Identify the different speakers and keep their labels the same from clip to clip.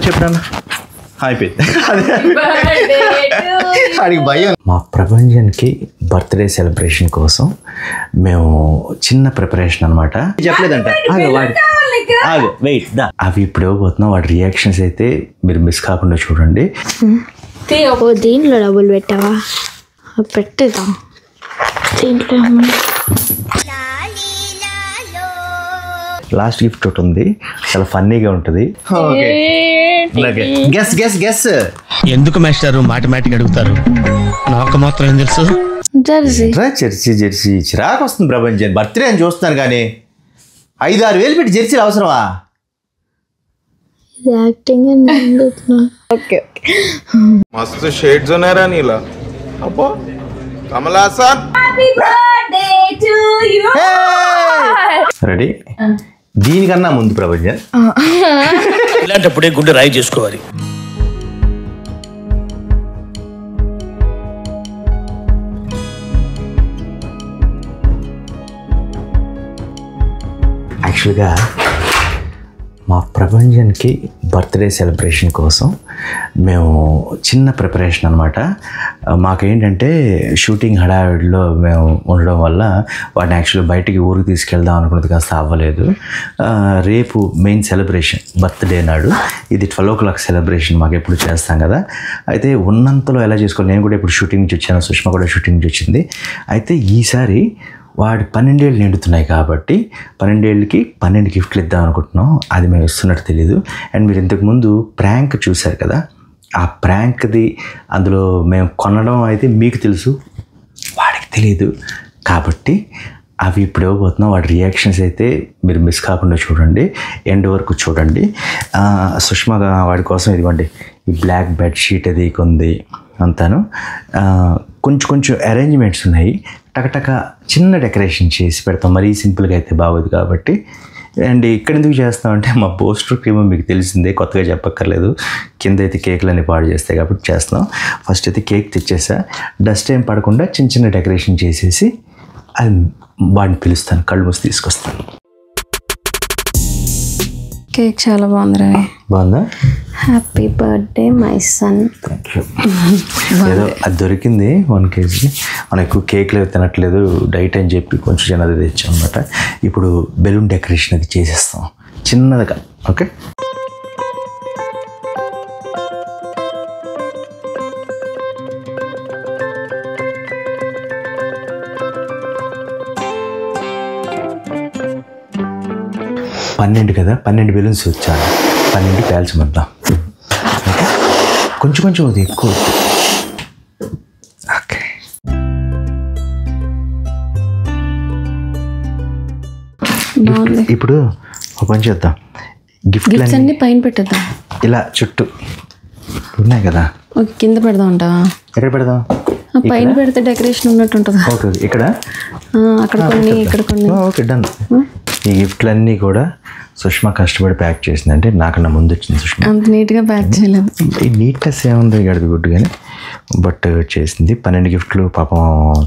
Speaker 1: చెప్పాను అడిగి భయం. మా ప్రభంజన్కి బర్త్డే సెలబ్రేషన్ కోసం మేము చిన్న ప్రిపరేషన్ అనమాట. చెప్పలేదంట వెయిట్ అవి ఇప్పుడు ఇవ్వబోతున్నాం. వాడి రియాక్షన్స్ అయితే మీరు మిస్ కాకుండా చూడండి.
Speaker 2: దీంట్లో డబ్బులు పెట్టావా? పెట్టేదా దీంట్లో.
Speaker 1: లాస్ట్ గిఫ్ట్ ఒకటి ఉంది, చాలా ఫన్నీగా ఉంటుంది.
Speaker 3: ఎందుకు మాస్టారు మాటిమాటికి అడుగుతారు? నాకు మాత్రం ఏం తెలుసు.
Speaker 1: జెర్సీ చిరాకు వస్తుంది ప్రభంజన్. బర్త్డే అని చూస్తున్నాను కానీ 5-6 వేలు పెట్టి జెర్సీలు అవసరమా?
Speaker 4: मस्त शेड्स होणार नीला अप्पो कमला सन
Speaker 2: happy birthday to you.
Speaker 1: Ready? దీనికన్నా ముందు ప్రభంజన్
Speaker 3: ఇలాంటప్పుడే గుండె రాయి చేసుకోవాలి.
Speaker 1: యాక్చువల్గా మా ప్రభంజన్కి బర్త్డే సెలబ్రేషన్ కోసం మేము చిన్న ప్రిపరేషన్ అనమాట. మాకేంటంటే షూటింగ్ హడావిడిలో మేము ఉండడం వల్ల వాడిని యాక్చువల్గా బయటికి ఊరికి తీసుకెళ్దాం అనుకున్నది కాస్త అవ్వలేదు. రేపు మెయిన్ సెలబ్రేషన్ బర్త్డే నాడు. ఇది 12 o'clock సెలబ్రేషన్ మాకు ఎప్పుడు చేస్తాం కదా. అయితే ఉన్నంతలో ఎలా చేసుకోవాలి. నేను కూడా ఇప్పుడు షూటింగ్ నుంచి వచ్చాను, సుష్మా కూడా షూటింగ్ నుంచి వచ్చింది. అయితే ఈసారి వాడి 12 ఏళ్ళు నిండుతున్నాయి కాబట్టి 12 ఏళ్ళకి 12 గిఫ్ట్లు ఇద్దాం అనుకుంటున్నాం. అది మేము ఇస్తున్నట్టు తెలీదు. అండ్ మీరు ఇంతకుముందు ప్రాంక్ చూశారు కదా, ఆ ప్రాంక్ది అందులో మేము కొనడం అయితే మీకు తెలుసు, వాడికి తెలియదు. కాబట్టి అవి ఇప్పుడు ఇవ్వబోతున్నాం. వాడి రియాక్షన్స్ అయితే మీరు మిస్ కాకుండా చూడండి, ఎండ్ వరకు చూడండి. సుష్మా వాడి కోసం ఇదిగోండి ఈ బ్లాక్ బెడ్షీట్ అది కొంది అంతాను. కొంచెం అరేంజ్మెంట్స్ ఉన్నాయి. టకటక చిన్న డెకరేషన్ చేసి పెడతాం. మరీ సింపుల్గా అయితే బాగోదు కాబట్టి. అండ్ ఇక్కడ ఎందుకు చేస్తామంటే మా పోస్టర్ క్రీమ్ మీకు తెలిసిందే, కొత్తగా చెప్పక్కర్లేదు. కింద అయితే కేకులన్నీ పాడు చేస్తాయి కాబట్టి చేస్తున్నాం. ఫస్ట్ అయితే కేక్ తెచ్చేసా, డస్ట్ ఏం పడకుండా చిన్న డెకరేషన్ చేసేసి అది వాడిని పిలుస్తాను, కళ్ళు మూసి తీసుకొస్తాను.
Speaker 2: కేక్ చాలా బాగుంది రవి.
Speaker 1: బాగుందా?
Speaker 2: Happy birthday my son.
Speaker 1: Thank you. ఏదో అది దొరికింది 1 kg. మనం ఎక్కువ కేక్లు తినట్లేదు డైట్ అని చెప్పి కొంచెం చిన్నది తెచ్చాం అనమాట. ఇప్పుడు బెలూన్ డెకరేషన్ అది చేసేస్తాం చిన్నదిగా. ఓకే, పన్నెండు కదా, 12 బెలూన్స్ వచ్చాను. 12 పేల్చమద్దాం. కొంచెం అది ఎక్కువ. ఓకే, ఇప్పుడు ఒక పని చేద్దాం. గిఫ్ట్స్
Speaker 2: అన్ని పైన పెట్టేద్దాం.
Speaker 1: ఇలా చుట్టూ ఉన్నాయి కదా,
Speaker 2: కింద పెడదాం అంటావా?
Speaker 1: ఎక్కడ పెడదాం?
Speaker 2: పైన పెడితే డెకరేషన్ ఉన్నట్టు ఉంటుంది.
Speaker 1: ఓకే, ఇక్కడ
Speaker 2: అక్కడ కొన్ని ఇక్కడ కొన్ని.
Speaker 1: Okay, done. ఈ గిఫ్ట్లన్నీ కూడా సుష్మా కష్టపడి ప్యాక్ చేసిందంటే నాకన్నా ముందు వచ్చింది సుష్మా.
Speaker 2: అంత నీట్గా ప్యాక్ చేయలేదు.
Speaker 1: ఈ నీట్నెస్ ఏముంది గడిది గుడ్ కానీ, బట్ చేసింది. 12 గిఫ్ట్లు పాపం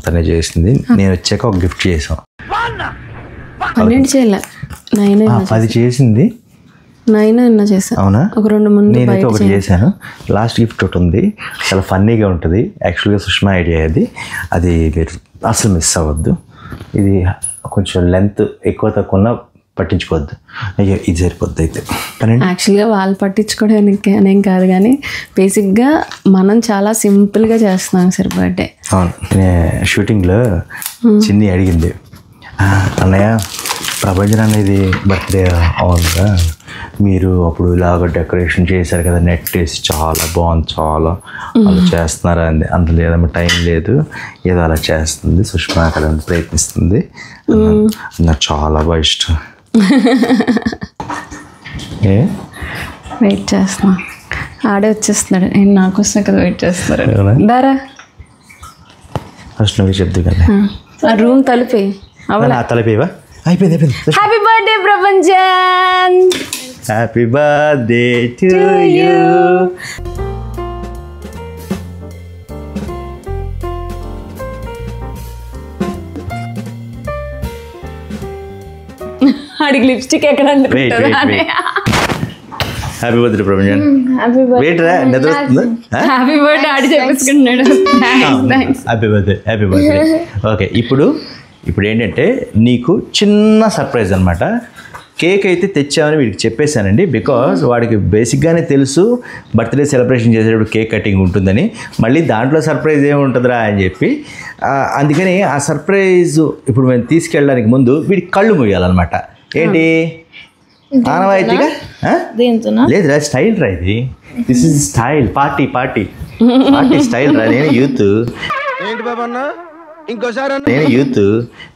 Speaker 1: తనే చేసింది. నేను వచ్చాక ఒక గిఫ్ట్ చేసాం.
Speaker 2: 12 చేయలే,
Speaker 1: 10 చేసింది.
Speaker 2: 9 చేసాను.
Speaker 1: అవునా?
Speaker 2: ఒక 2 ముందు
Speaker 1: నేనైతే ఒకటి చేశాను. లాస్ట్ గిఫ్ట్ ఒకటి ఉంది, చాలా ఫన్నీగా ఉంటుంది. యాక్చువల్గా సుష్మా ఐడియా అది మీరు అసలు మిస్ అవ్వద్దు. ఇది కొంచెం లెంత్ ఎక్కువ తక్కువ పట్టించుకోవద్దు. అయ్యో ఇది సరిపోద్ది. అయితే
Speaker 2: యాక్చువల్గా వాళ్ళు పట్టించుకోవడానికి అనేం కాదు కానీ బేసిక్గా మనం చాలా సింపుల్గా చేస్తున్నాం సార్ బర్త్డే.
Speaker 1: అవును, షూటింగ్లో చిన్ని అడిగింది, అన్నయ్య ప్రభంజన్ అనేది బర్త్డే అవునుగా, మీరు అప్పుడు ఇలాగ డెకరేషన్ చేశారు కదా, నెట్ వేసి చాలా బాగుంది, చాలా అలా చేస్తున్నారా అంది. అంత లేదమ్మా, టైం లేదు, ఏదో అలా చేస్తుంది సుష్మా, అక్కడ ప్రయత్నిస్తుంది. నాకు చాలా బాగా ఇష్టం.
Speaker 2: వెయిట్ చేస్తున్నా, ఆడే వచ్చేస్తున్నాడు. నేను నాకు వస్తున్నా కదా వెయిట్ చేస్తున్నాడు. దారా
Speaker 1: ఫస్ట్ నువ్వు చెప్దు కదా.
Speaker 2: రూమ్ తలిపి
Speaker 1: తలిపేవా? అయిపోయింది.
Speaker 2: Happy birthday Prabhanjan.
Speaker 1: Happy birthday to you.
Speaker 2: అడిగి లిప్స్టిక్ ఎక్కడ
Speaker 1: happy birthday Prabhanjan.
Speaker 2: Happy
Speaker 1: wait రా, నిద్ర వస్తుందా?
Speaker 2: హ్యాపీ బర్త్డే ఆడి చెప్పుకున్నాడు.
Speaker 1: Happy birthday. ఓకే, ఇప్పుడు ఏంటంటే నీకు చిన్న సర్ప్రైజ్ అనమాట. కేక్ అయితే తెచ్చామని వీడికి చెప్పేశానండి, బికాజ్ వాడికి బేసిక్గానే తెలుసు బర్త్డే సెలబ్రేషన్ చేసేటప్పుడు కేక్ కటింగ్ ఉంటుందని. మళ్ళీ దాంట్లో సర్ప్రైజ్ ఏముంటుందిరా అని చెప్పి, అందుకని ఆ సర్ప్రైజ్ ఇప్పుడు మేము తీసుకెళ్ళడానికి ముందు వీడికి కళ్ళు మూయాలన్నమాట. ఏంటి ఆనవాయితీగా? లేదురా, స్టైల్ రా ఇది. This is style. Party style రా. నేను యూత్, నేను యూత్.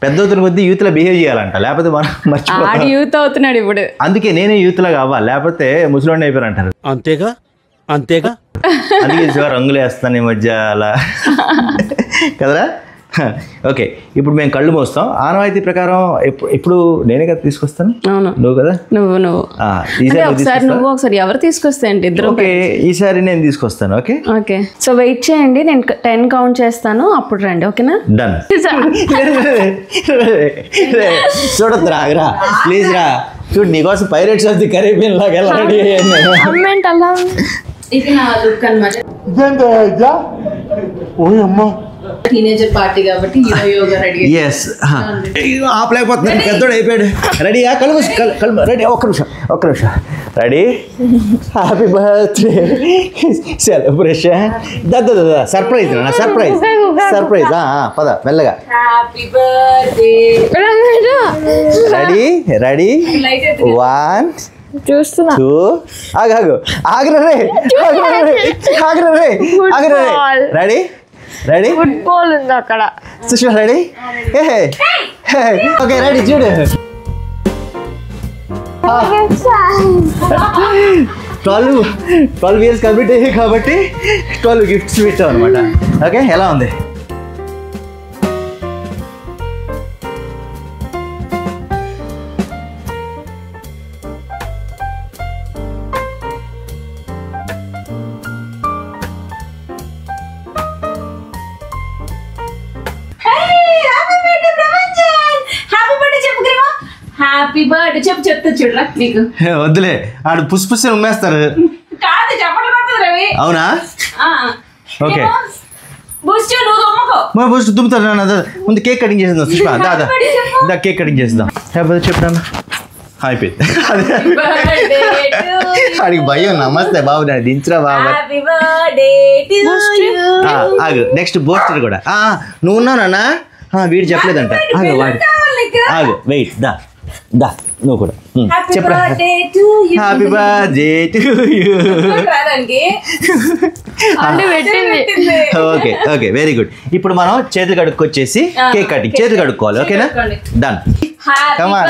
Speaker 1: పెద్ద అవుతున్న కొద్దీ యూత్ లో బిహేవ్ చేయాలంట, లేకపోతే మనం మర్చిపోతాం.
Speaker 2: యూత్ అవుతున్నాడు ఇప్పుడు,
Speaker 1: అందుకే నేనే యూత్ లాగా అవ్వాలి, లేకపోతే ముసలోడిని అయిపోయారు అంటారు.
Speaker 3: అంతేగా
Speaker 1: అందుకే రంగులు వేస్తాను ఈ మధ్య అలా కదరా. ఓకే, ఇప్పుడు మేము కళ్ళు మోస్తాం. ఆనవాయితీ ప్రకారం ఇప్పుడు నేనే కదా తీసుకొస్తాను.
Speaker 2: అవును,
Speaker 1: నువ్వు కదా.
Speaker 2: నువ్వు ఒకసారి ఎవరు తీసుకొస్తే అంటే ఇద్దరు.
Speaker 1: ఓకే, ఈసారి నేను తీసుకొస్తాను. ఓకే
Speaker 2: ఓకే, సో వెయిట్ చేయండి, నేను 10 కౌంట్ చేస్తాను, అప్పుడు రండి. ఓకేనా?
Speaker 1: డన్. చూడద్దు రా, ప్లీజ్ రా. చూడు, నీకోసం పైరేట్స్ ఆఫ్ ది కరేబియన్ లాగా ఎలా రెడీ అయ్యాను.
Speaker 2: ఇది నా లుక్ అన్నమాట. టీనేజర్ పార్టీ కాబట్టి యోగా రెడీ.
Speaker 1: ఎస్, ఆపలేకపోతున్నాను, పెద్దోడు అయిపోయాడు. రెడీయా? కళ్ళు రెడీ. ఒక్క నిమిషం ready. Happy birthday celebration. Surprise surprise. పద మెల్లగా.
Speaker 2: Happy birthday.
Speaker 1: రెడీ 1 2 ఆగరే. రెడీ.
Speaker 2: ఫుట్బాల్ ఉంది అక్కడ.
Speaker 1: సుష్మా రెడీ? Okay, ready. చూడు, 12 ఇయర్స్ కంప్లీట్ అయ్యాయి కాబట్టి 12 గిఫ్ట్స్ పెట్టాం అనమాట. ఓకే, ఎలా ఉంది?
Speaker 2: హ్యాపీ బర్త్డే చెప్తా చూడరా నీకు.
Speaker 1: వద్దులే, ఆడు పుసి ఉమ్మేస్తారు.
Speaker 2: కాదు, చెప్పట్లు కొడుతుంది రవి.
Speaker 1: అవునా? ఓకే, బూస్ట్ దుమ్ముతారు. ముందు కేక్ కటింగ్ చేసేద్దాం. సుష్మా దా కేక్ కటింగ్ చేసేద్దాం. చెప్పాను అయిపోయింది. వాడికి భయం. నమస్తే బాబు, నేను దించరా బాబు. ఆగు, నెక్స్ట్ బూస్టర్ కూడా. నువ్వు ఉన్నావు నాన్న. వీడు చెప్పలేదంట. ఆగు, వెయిట్. దా నువ్వు కూడా చెప్పరా. Happy birthday to you. Okay, very good. ఇప్పుడు మనం చేతులు కడుక్కొచ్చేసి కేక్ కటింగ్. చేతులు కడుక్కోవాలి. ఓకేనా? Done.
Speaker 2: Come on.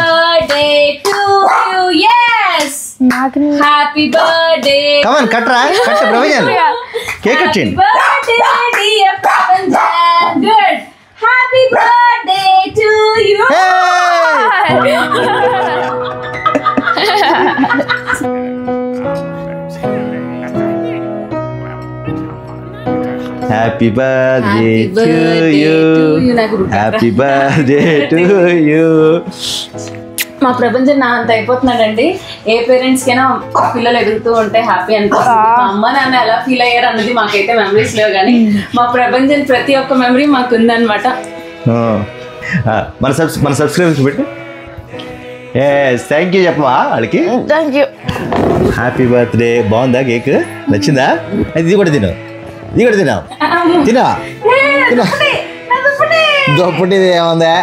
Speaker 2: Happy birthday.
Speaker 1: Come on, cut Praveen. Cake cut చేయండి.
Speaker 2: Good. Happy birthday to you.
Speaker 1: Happy birthday to you. Happy birthday to you.
Speaker 2: మా ప్రపంచం నా అంత అయిపోతున్నాడండి. ఏ పేరెంట్స్ కైనా పిల్లలు ఎదుగుతూ ఉంటే హ్యాపీ అనిపిస్తుంది. మా అమ్మ నాన్న ఎలా ఫీల్ అయ్యారు అన్నది మాకైతే మెమరీస్ లేవు, కానీ మా ప్రపంచం ప్రతి ఒక్క మెమరీ మాకు ఉందన్నమాట.
Speaker 1: మన సబ్స్క్రైబర్స్ పెట్టి థ్యాంక్ యూ చెప్పవా వాళ్ళకి?
Speaker 2: Thank you.
Speaker 1: Happy birthday. బాగుందా కేక్? నచ్చిందా? ఇది కూడా తిను. దొప్పటిది ఏముందా?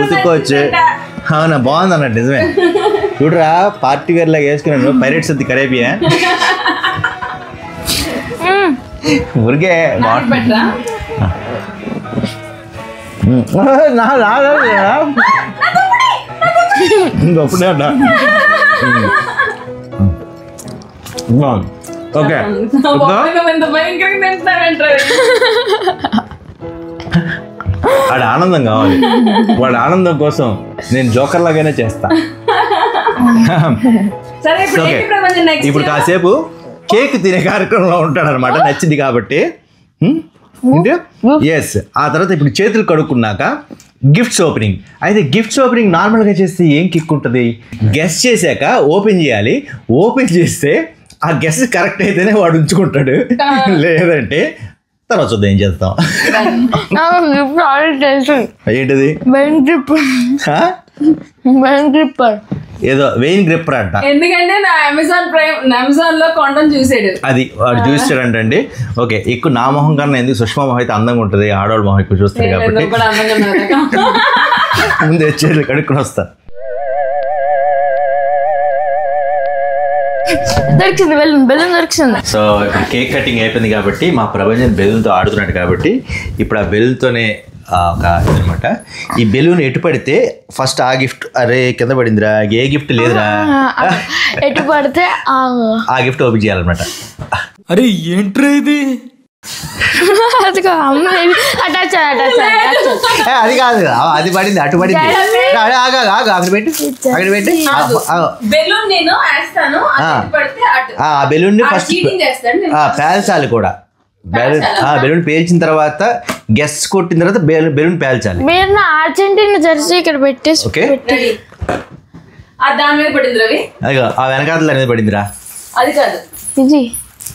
Speaker 1: ఉతుక్కోవచ్చు. అవునా? బాగుంది అన్నట్టు. నిజమే. చూడరా, పార్టీ వేర్ లాగా వేసుకున్నాను. Pirates of the Caribbean. ఊరికే దొప్పటే అడ్డా. ఓకే, వాడి ఆనందం కావాలి. వాడి ఆనందం కోసం నేను జోకర్ లాగానే చేస్తా. ఇప్పుడు కాసేపు కేక్ తినే కార్యక్రమంలో ఉంటాడు అనమాట. నచ్చింది కాబట్టి. ఎస్. ఆ తర్వాత ఇప్పుడు చేతులు కడుక్కున్నాక గిఫ్ట్స్ ఓపెనింగ్. అయితే గిఫ్ట్స్ ఓపెనింగ్ నార్మల్గా చేస్తే ఏం కిక్ ఉంటుంది? గెస్ చేశాక ఓపెన్ చేయాలి. ఓపెన్ చేస్తే ఆ గెస్ కరెక్ట్ అయితేనే వాడు ఉంచుకుంటాడు, లేదంటే తర్వాత చూద్దాం ఏం చేస్తాం. ఏంటిది? ఏదో వెయిన్ గ్రిప్పర్ అంట.
Speaker 2: ఎందుకంటే నా అమెజాన్ లో కొండను చూసాడు,
Speaker 1: అది వాడు చూసాడంటండి. ఓకే, ఎక్కువ నా మొహం కన్నా ఎందుకు సుష్మా మొహం అయితే అందంగా ఉంటుంది, ఆడవాళ్ళ మొహం ఎక్కువ చూస్తారు కాబట్టి ముందే చేతులు కడుక్కుని వస్తా.
Speaker 5: దొరికింది, బెలూన్ దొరికింది.
Speaker 1: సో ఇప్పుడు కేక్ కటింగ్ అయిపోయింది కాబట్టి మా ప్రభంజన్ బెలూన్తో ఆడుతున్నాడు కాబట్టి ఇప్పుడు ఆ బెలూన్తోనే ఒక ఇదనమాట. ఈ బెలూన్ ఎటు పడితే ఫస్ట్ ఆ గిఫ్ట్, అరే కింద పడిందిరా, ఏ గిఫ్ట్ లేదురా,
Speaker 5: ఎటు పడితే
Speaker 1: ఆ గిఫ్ట్ ఓపెన్ చేయాలన్నమాట.
Speaker 3: అరే ఏంట్రా ఇది?
Speaker 1: అది కాదు, అది పడింది, అటు పడింది. అక్కడ పెట్టి ఆ బెలూన్ ఫస్ట్ పేల్చాలి కూడా. బెలూన్ పేల్చిన తర్వాత గెస్ కొట్టిన తర్వాత బెలూన్ పేల్చాలి.
Speaker 5: మీరు అర్జెంటీనా జెర్సీ ఇక్కడ పెట్టేసి
Speaker 1: ఓకే,
Speaker 2: దాని మీద పడింది రవి.
Speaker 1: అదిగో ఆ వెనకాతల మీద పడిందిరా.
Speaker 2: అది కాదు
Speaker 5: ఇది.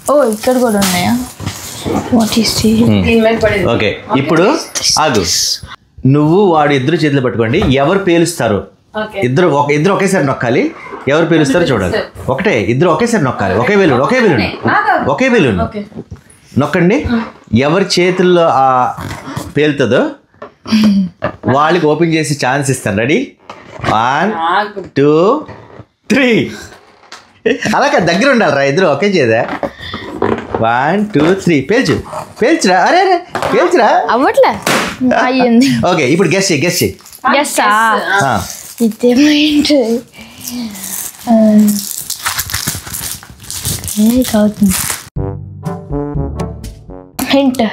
Speaker 5: ఓ ఇక్కడ కూడా ఉన్నాయా?
Speaker 1: ఓకే, ఇప్పుడు ఆగు, నువ్వు వాడు ఇద్దరు చేతులు పట్టుకోండి. ఎవరు పేలుస్తారు ఇద్దరు ఒకేసారి నొక్కాలి. ఎవరు పేలుస్తారో చూడాలి. ఒకటే ఇద్దరు ఒకేసారి నొక్కాలి. ఒకే బెలూన్ నొక్కండి. ఎవరి చేతుల్లో ఆ పేలుతుందో వాళ్ళకి ఓపెన్ చేసి ఛాన్స్ ఇస్తాను. రెడీ? 1 2 3. అలాగే దగ్గర ఉండాలిరా, ఇద్దరు ఒకే చేదా. 1 2 3 పేల్చురా. అరే పేల్చురా,
Speaker 5: అవ్వట్లే అయ్యింది.
Speaker 1: ఓకే, ఇప్పుడు గెస్ చేయి.
Speaker 5: ఇదేమైంది? హింట్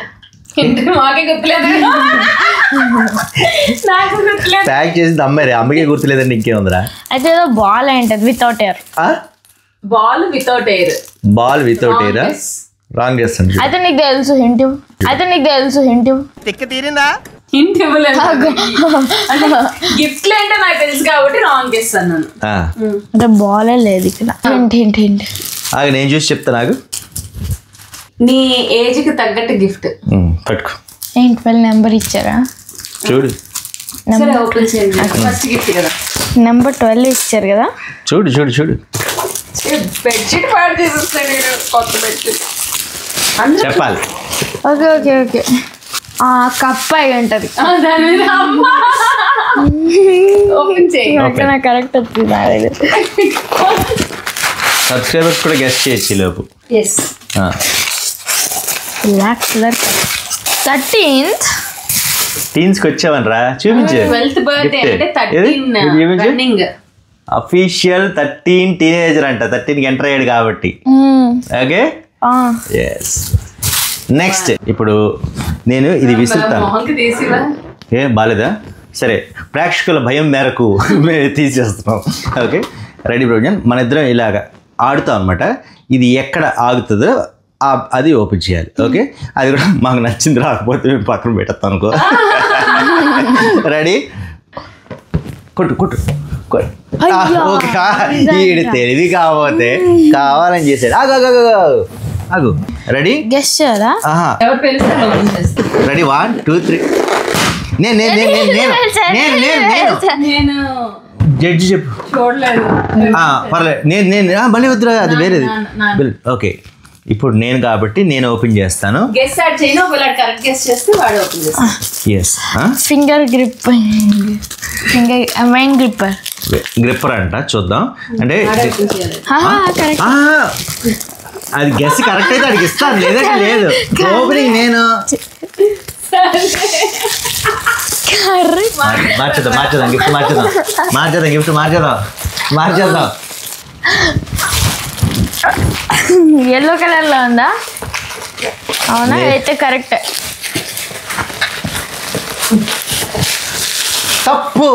Speaker 2: మాకే గుర్తులేదు, నాకు గుర్తులేదు.
Speaker 1: ప్యాక్ చేసింది అమ్మాయి, అమ్మకే గుర్తులేదండి. ఇంకేముందిరా?
Speaker 5: అయితే ఏదో బాల్ ఏంటది without air.
Speaker 2: Ball without air.
Speaker 1: Wrong చేస్తాను.
Speaker 5: అయితే నీకు తెలుసు హింట్.
Speaker 3: తిక్క తీరిందా?
Speaker 2: హింట్ ఇవ్వలేదు. గిఫ్ట్ అంటే నాకు తెలుసు కాబట్టి రాంగ్ చేస్తాను నేను.
Speaker 5: అంటే బాలే లేదు ఇక్కడ. హింట్
Speaker 1: నేను చూసి చెప్తా. నాకు
Speaker 2: నీ ఏజ్ కి తగ్గట్టు గిఫ్ట్
Speaker 1: పట్టుకో.
Speaker 5: ఏంటి వాళ్ళ నెంబర్ ఇచ్చారా?
Speaker 1: చూడు,
Speaker 2: ఓపెన్ చేయండి. ఫస్ట్ గిఫ్ట్ కదా,
Speaker 5: నెంబర్ 12 ఇచ్చారు కదా.
Speaker 1: చూడు.
Speaker 2: బెడ్షీట్ పాడు చేసేస్తాను నేను, కొత్త బెడ్షీట్
Speaker 1: చెప్పాలి.
Speaker 5: ఓకే కప్ అయి ఉంటది.
Speaker 2: ఓపెన్ చేయి.
Speaker 5: నాకు కరెక్ట్ వచ్చింది.
Speaker 1: సబ్స్క్రైబర్స్ కూడా గెస్ట్ చేయొచ్చు లోపు.
Speaker 5: బ్లాక్ కలర్ 13th
Speaker 1: టీన్స్కి వచ్చావనరా, చూపించు.
Speaker 2: 12th బర్త్డే అంటే 13 రన్నింగ్.
Speaker 1: అఫీషియల్ 13 టీనేజర్ అంట, 13కి ఎంటర్ అయ్యాడు కాబట్టి. ఓకే, నెక్స్ట్ ఇప్పుడు నేను ఇది విసురుతాను. ఏం బాలేదా? సరే, ప్రేక్షకుల భయం మేరకు మేము తీసేస్తున్నాం. ఓకే, రెడీ బ్రోజన్, మన ఇద్దరం ఇలాగా ఆడుతాం అనమాట. ఇది ఎక్కడ ఆగుతుందో అది ఓపెన్ చేయాలి. ఓకే, అది కూడా మాకు నచ్చింది, రాకపోతే మేము పక్కన పెట్టేస్తాం అనుకో. రెడీ? కొట్టు. ఈడు తెలివి కాకపోతే కావాలని చేసాడు. ఆగు. రెడీ?
Speaker 5: గెస్ చేయరా?
Speaker 1: రెడీ? 1 2 3. నేను జడ్జి చెప్పు. పర్లేదు, నేను మళ్ళీ వద్దురా, అది వేరేది. ఓకే, ఇప్పుడు నేను కాబట్టి నేను ఓపెన్ చేస్తాను.
Speaker 5: ఫింగర్ మైన్
Speaker 1: గ్రిప్పర్ అంట, చూద్దాం. అంటే అది గెస్ కరెక్ట్ అయితే అడిగి ఇస్తాను, లేదంటే లేదు. ఓపెనింగ్ నేను మార్చేద్దాం గిఫ్ట్ మార్చేద్దాం.
Speaker 5: ఎల్లో కలర్ లో ఉందా? అవునా? అయితే కరెక్ట్.
Speaker 1: తప్పు,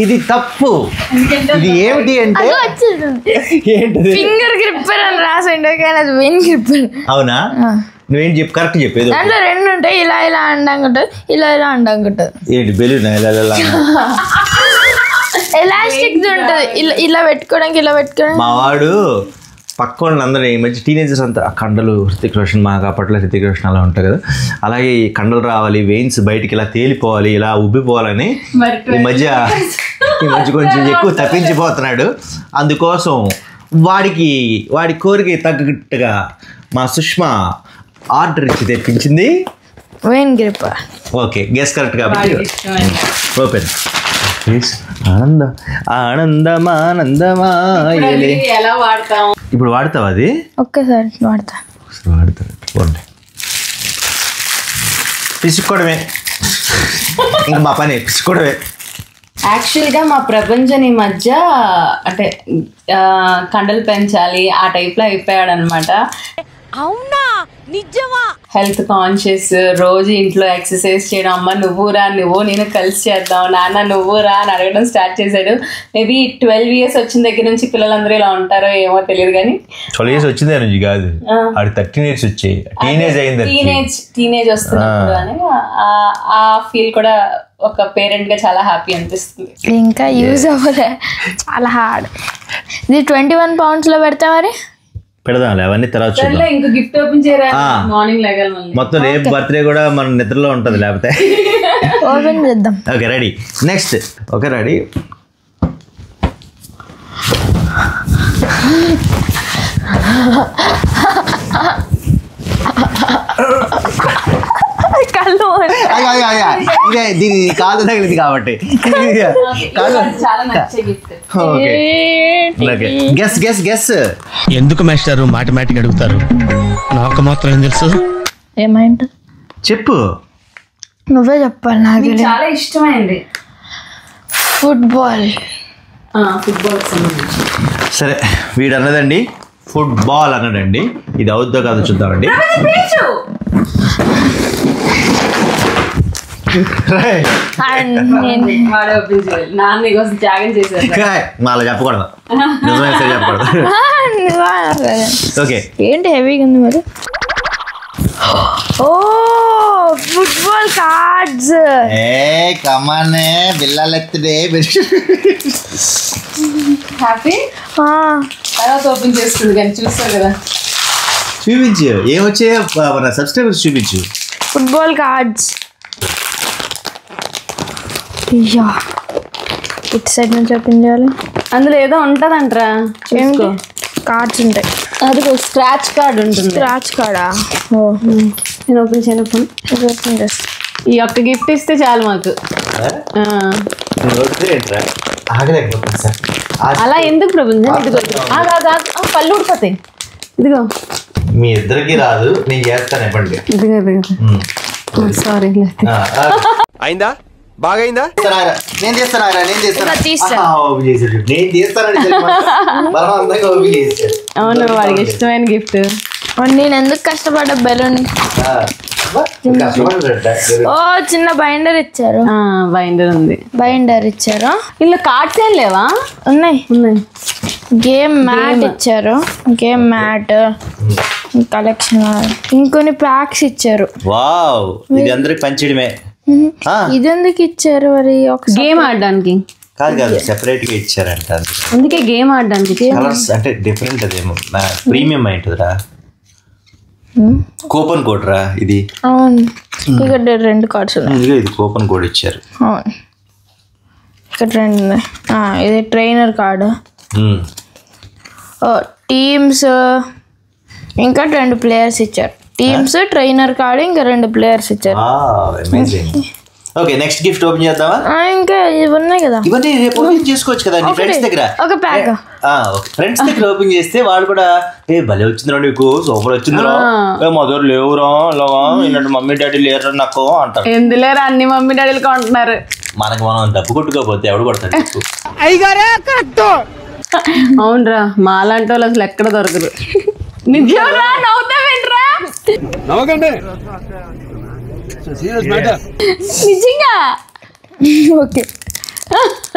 Speaker 1: ఇది తప్పు. ఇది ఏమిటి అంటే ఏంటిది?
Speaker 5: ఫింగర్ గ్రిప్పర్ అని రాసిండే కానీ అది వెయిన్ గ్రిప్పర్.
Speaker 1: అవునా? నువ్వేం చెప్పు, కరెక్ట్ చెప్పేది.
Speaker 5: దాంట్లో 2 ఉంటాయి, ఇలా అండంగా ఉంటుంది, ఇలా అండంగా ఉంటుంది.
Speaker 1: ఏంటి బెలూన్?
Speaker 5: ఎలాస్టిక్ ఉంటుంది, ఇలా పెట్టుకోవడానికి.
Speaker 1: మా వాడు పక్క వాళ్ళందరూ ఈ మధ్య టీనేజర్స్ అంతా కండలు హృతిక్ రోషన్ మాకు అప్పట్లో హృతిక్ రోషన్ అలా ఉంటాయి కదా, అలాగే ఈ కండలు రావాలి, వెయిన్స్ బయటికి ఇలా తేలిపోవాలి, ఇలా ఉబ్బిపోవాలని ఈ మధ్య కొంచెం ఎక్కువ తప్పించిపోతున్నాడు. అందుకోసం వాడి కోరిక తగ్గట్టుగా మా సుష్మా ఆర్డర్ ఇచ్చి తెప్పించింది
Speaker 5: వెయిన్ గ్రిప్పర్.
Speaker 1: ఓకే, గెస్ కరెక్ట్ కాబట్టి ఓపెన్ ప్లీజ్. ఆనందమానందమాయలే.
Speaker 2: ఎలా వాడతాం
Speaker 1: ఇప్పుడు వాడతావా అది?
Speaker 5: ఒక్కసారి వాడతా.
Speaker 1: పోండి, పిసుకోవడమే ఇంకా మా పని, పిసుకోవడమే.
Speaker 2: యాక్చువల్గా మా ప్రపంచం ఈ మధ్య అంటే కండలు పెంచాలి ఆ టైప్లో అయిపోయాడు అనమాట.
Speaker 6: అవునా, నిజమా?
Speaker 2: హెల్త్ కాన్షియస్, రోజు ఇంట్లో ఎక్సర్సైజ్ చేయడం, అమ్మ నువ్వురా నేను కలిసి చేద్దాం, నాన్న నువ్వురా అని అడగడం స్టార్ట్ చేశాడు. మేబీ 12 years వచ్చిన దగ్గర నుంచి పిల్లలందరూ ఇలా ఉంటారో ఏమో తెలియదు కానీ
Speaker 1: 12 years వచ్చిందే నుంచి కాదు, ఆడు 13 years వచ్చాయి,
Speaker 2: టీనేజ్ వస్తున్నప్పుడు అని ఆ ఫీల్ కూడా ఒక పేరెంట్ గా చాలా హ్యాపీ అనిపిస్తుంది.
Speaker 5: ఇంకా యూజ్ అవ్వలే, చాలా హార్డ్. ఇది 21 pounds లో పెడతా మరి
Speaker 1: పెడదాంలే, అవన్నీ తర్వాత చూద్దాం.
Speaker 2: ఇంకా గిఫ్ట్ ఓపెన్ చేయరా, మార్నింగ్ లెగాలి మళ్ళీ.
Speaker 1: మొత్తం రేపు బర్త్డే కూడా మన నిద్రలో ఉంటుంది లేకపోతే.
Speaker 5: ఓపెన్ చేద్దాం.
Speaker 1: Okay ready, next. Okay ready.
Speaker 5: కళ్ళు
Speaker 1: దీని కాదు తగిలింది కాబట్టి
Speaker 2: చాలా నచ్చే గిఫ్ట్.
Speaker 1: Guess guess guess.
Speaker 3: ఎందుకు మాస్టారు మాటమాటిక్ అడుగుతారు? నాకు మాత్రం ఏం తెలుసు.
Speaker 5: ఏమైంది
Speaker 1: చెప్పు,
Speaker 5: నువ్వే చెప్పాలి. నాకు
Speaker 2: చాలా ఇష్టమైంది
Speaker 5: ఫుట్బాల్.
Speaker 1: సరే వీడు అన్నదండి ఫుట్బాల్ అన్నాడండి. ఇది అవుద్దో కాదో చూద్దామండి. అలా చెప్పకూడదు, నిజమే సరే చెప్పకూడదు. ఓకే
Speaker 5: ఏంటి హెవీగా ఉంది మరి? ఓ ఫుట్బాల్ కార్డ్స్.
Speaker 1: కమానే బిల్లలెత్తుడే.
Speaker 2: హ్యాపీ తర్వాత ఓపెన్ చేస్తుంది కానీ చూస్తారు కదా.
Speaker 1: చూపించు ఏమొచ్చాయో మన సబ్స్క్రైబర్స్ చూపించు.
Speaker 5: Football cards. ఇటు సైడ్ నుంచి ఓపెన్ చేయాలి.
Speaker 2: అందులో ఏదో ఉంటుందంటరా.
Speaker 5: ఏంటి కార్డ్స్ ఉంటాయి.
Speaker 2: అది స్క్రాచ్ కార్డ్ ఉంటుంది.
Speaker 5: స్క్రాచ్ కార్డా? ఓ
Speaker 2: నేను ఓపెన్ చేయనప్పుడు
Speaker 5: ఓపెన్ చేస్తా.
Speaker 2: ఈ ఒక్క గిఫ్ట్ ఇస్తే చాలు మాకు. అలా ఎందుకు ప్రపంచం? ఇదిగో పళ్ళు ఊడిపోతాయి. ఇదిగో
Speaker 1: మీ ఇద్దరికి రాదు, నేను చేస్తాను ఇవ్వండి.
Speaker 2: ఇదిగో సారీ
Speaker 3: అయిందా? బాగైందా?
Speaker 1: నేను చేస్తాను
Speaker 2: అవును, వాడికి ఇష్టమైన గిఫ్ట్.
Speaker 5: నేను ఎందుకు కష్టపడ్డా బెలూన్. ఓ చిన్న బైండర్ ఇచ్చారు.
Speaker 2: బైండర్ ఉంది.
Speaker 5: బైండర్ ఇచ్చారు.
Speaker 2: ఇలా కార్డ్స్ ఏం లేవా?
Speaker 5: ఉన్నాయి. గేమ్ మ్యాట్ ఇచ్చారు. Game mat collection. ఇంకొన్ని ప్యాక్స్ ఇచ్చారు.
Speaker 1: వావ్, ఇది అందరికి పంచడమే.
Speaker 5: ఇది ఎందుకు ఇచ్చారు మరి? ఒక
Speaker 2: గేమ్ ఆడడానికి
Speaker 1: కాదు, సెపరేట్ గా ఇచ్చారంట.
Speaker 2: అందుకే గేమ్ ఆడడానికి.
Speaker 1: కలర్స్ అంటే డిఫరెంట్, అదేమో ప్రీమియం అయింటుందిరా. కూపన్ కోడ్ రా ఇది.
Speaker 5: అవును, ఇక్కడ 2 కార్డ్స్ ఉన్నాయి.
Speaker 1: ఇది కూపన్ కోడ్ ఇచ్చారు.
Speaker 5: అవును, ఇక్కడ 2 ఉన్నాయి. ఇది ట్రైనర్ కార్డు. టీమ్స్ ఇంకా 2 players ఇచ్చారు. టీమ్స్, ట్రైనర్ కార్డు, ఇంకా 2 players ఇచ్చారు.
Speaker 1: ఓకే నెక్స్ట్ గిఫ్ట్ ఓపెన్ చేద్దామా?
Speaker 5: ఇంకా ఇవి ఉన్నాయి కదా,
Speaker 1: ఇవన్నీ రేపు ఓపెన్ చేసుకోవచ్చు కదా నీ ఫ్రెండ్స్ దగ్గర.
Speaker 5: ఒక ప్యాక్
Speaker 1: ఫ్రెండ్స్ దగ్గర ఓపెన్ చేస్తే వాళ్ళు కూడా భలే వచ్చిందిరా నీకు, సూపర్ వచ్చిందిరా, మదర్ లేవురా, ఇలాగా ఇలాంటి మమ్మీ డాడీ లేరు నాకు అంటారు.
Speaker 2: ఎందులేరు, అన్ని మమ్మీ డాడీలు కొంటున్నారు.
Speaker 1: మనకు మనం డబ్బు కొట్టుకోకపోతే ఎవడు కొడతాడు?
Speaker 2: అవునరా, మాలాంటి వాళ్ళు అసలు ఎక్కడ దొరకదు. నిజంరా, నవ్వుతావేంట్రా?
Speaker 3: నవ్వకండి,
Speaker 2: నిజంగా. ఓకే,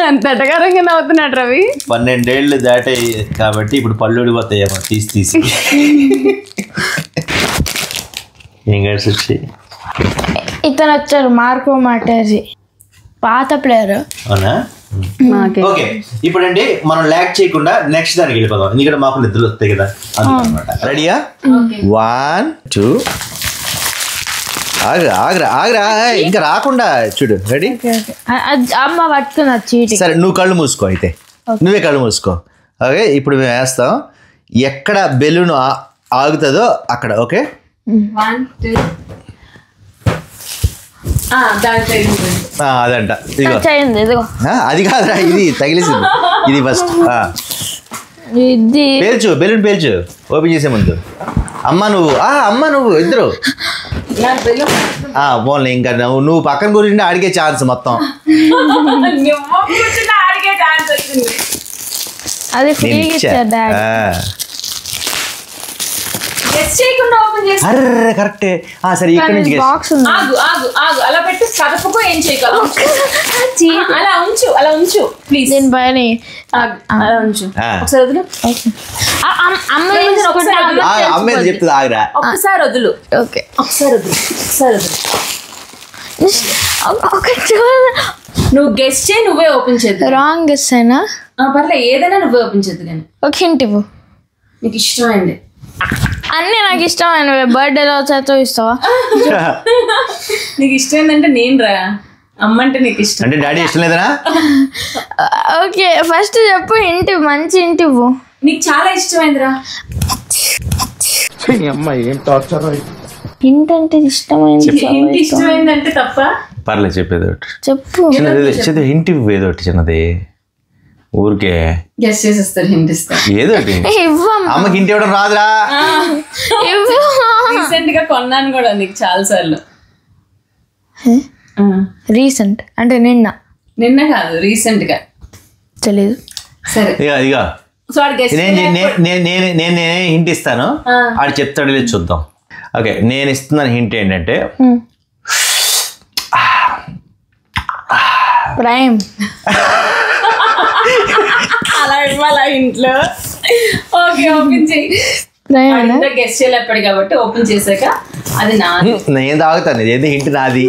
Speaker 2: అంత ఎటకారంగా నవ్వుతున్నాడు రవి.
Speaker 1: 12 ఏళ్ళు దాటాయి కాబట్టి ఇప్పుడు పళ్ళు ఊడిపోతాయేమో తీసి. ఏం గైడ్స్ వచ్చి
Speaker 5: ఇతను వచ్చారు, మార్కో మాటేసి, పాత ప్లేయర్.
Speaker 1: అవునా? ఓకే ఇప్పుడండి మనం ల్యాక్ చేయకుండా నెక్స్ట్ దానికి వెళ్ళిపోదాం ఎందుకంటే మాకు నిద్రలు వస్తాయి కదా అనమాట రెడీయా 1 2 ఆగ్రా ఇంకా రాకుండా చూడు రెడీ
Speaker 5: అమ్మ పట్టుకున్నా చీటి
Speaker 1: సరే నువ్వు కళ్ళు మూసుకో అయితే నువ్వే కళ్ళు మూసుకో ఓకే ఇప్పుడు మేము వేస్తాం ఎక్కడ బెలూన్ ఆగుతుందో అక్కడ ఓకే
Speaker 2: 1 2
Speaker 1: అదంట ఇదిగో అది కాదురా ఇది తగిలేసింది ఇది ఫస్ట్
Speaker 5: ఇది
Speaker 1: పేల్చు బెలూన్ పేల్చు ఓపెన్ చేసే ముందు అమ్మ నువ్వు ఇద్దరు పోన్లే ఇంకా నువ్వు పక్కన కూర్చుంటే అడిగే ఛాన్స్ మొత్తం
Speaker 5: అది ఫ్రీగా ఇచ్చారు డాడీ
Speaker 1: అర్రే కరెక్టే సరే ఇక్కడ నుంచి
Speaker 5: బాక్స్ ఉంది
Speaker 2: అలా పెట్టి కదపకో ఏం చేయగలవు అలా ఉంచు ప్లీజ్
Speaker 5: దీని పైన
Speaker 2: అలా ఉంచు ఒకసారి వదులు
Speaker 1: అమ్మ చెప్తుంది ఆగ్రా
Speaker 2: ఒకసారి వదులు
Speaker 5: ఓకే
Speaker 2: ఒకసారి వదులు నువ్వు గెస్ట్ చేయి నువ్వే ఓపెన్ చేద్దు
Speaker 5: రాంగ్ గెస్ అయినా
Speaker 2: పర్లే ఏదైనా నువ్వే ఓపెన్ చేద్దు కానీ
Speaker 5: ఒక హింట్ ఇవ్వు
Speaker 2: నీకు ఇష్టమైంది
Speaker 5: అన్నీ నాకు ఇష్టమైనవి బర్త్డేలో వచ్చేతో ఇస్తావా
Speaker 2: నీకు ఇష్టమైందంటే నేను రా అమ్మంటే నీకు ఇష్టం
Speaker 1: అంటే డాడీ ఇష్టం లేదనా
Speaker 5: ఓకే ఫస్ట్ చెప్పు ఇంటి మంచి ఇంటి ఇవ్వు
Speaker 2: నీకు చాలా ఇష్టమైందిరా
Speaker 5: హింట్ అంటే ఇష్టమైంది
Speaker 2: ఏంటి ఇష్టమైందంటే తప్ప
Speaker 1: పర్లేదు చెప్పేది ఒకటి
Speaker 5: చెప్పు
Speaker 1: చిన్నది ఇంటి ఏదో ఒకటి చిన్నది ఊరికే
Speaker 2: గెస్ట్ చేసేస్తారు హింట్ ఇస్తా
Speaker 1: ఏదో ఒకటి
Speaker 5: ఇవ్వమ్మా
Speaker 1: అమ్మకి ఇంటి ఇవ్వడం రాదురా
Speaker 5: ఇవ్వు
Speaker 2: రీసెంట్ గా కొన్నాను కూడా నీకు చాలా సార్లు
Speaker 5: రీసెంట్ అంటే
Speaker 2: నిన్న కాదు రీసెంట్ గా
Speaker 5: తెలీదు
Speaker 2: సరే
Speaker 1: ఇక
Speaker 2: సో వాడు గెస్ట్
Speaker 1: నేనే హింట్ ఇస్తాను ఆడు చెప్తాడు లేదు చూద్దాం ఓకే నేను ఇస్తున్నాను హింట్ ఏంటంటే
Speaker 5: ప్రైమ్
Speaker 2: అలా ఇవ్వాలా ఇంట్లో ఓకే ఓపెన్ చేయి
Speaker 5: ప్రైమ్
Speaker 2: గెస్ట్ చేయలేపాడు కాబట్టి ఓపెన్ చేశాక అది నాది
Speaker 1: నేను తాగుతాను ఏది హింట్ నాది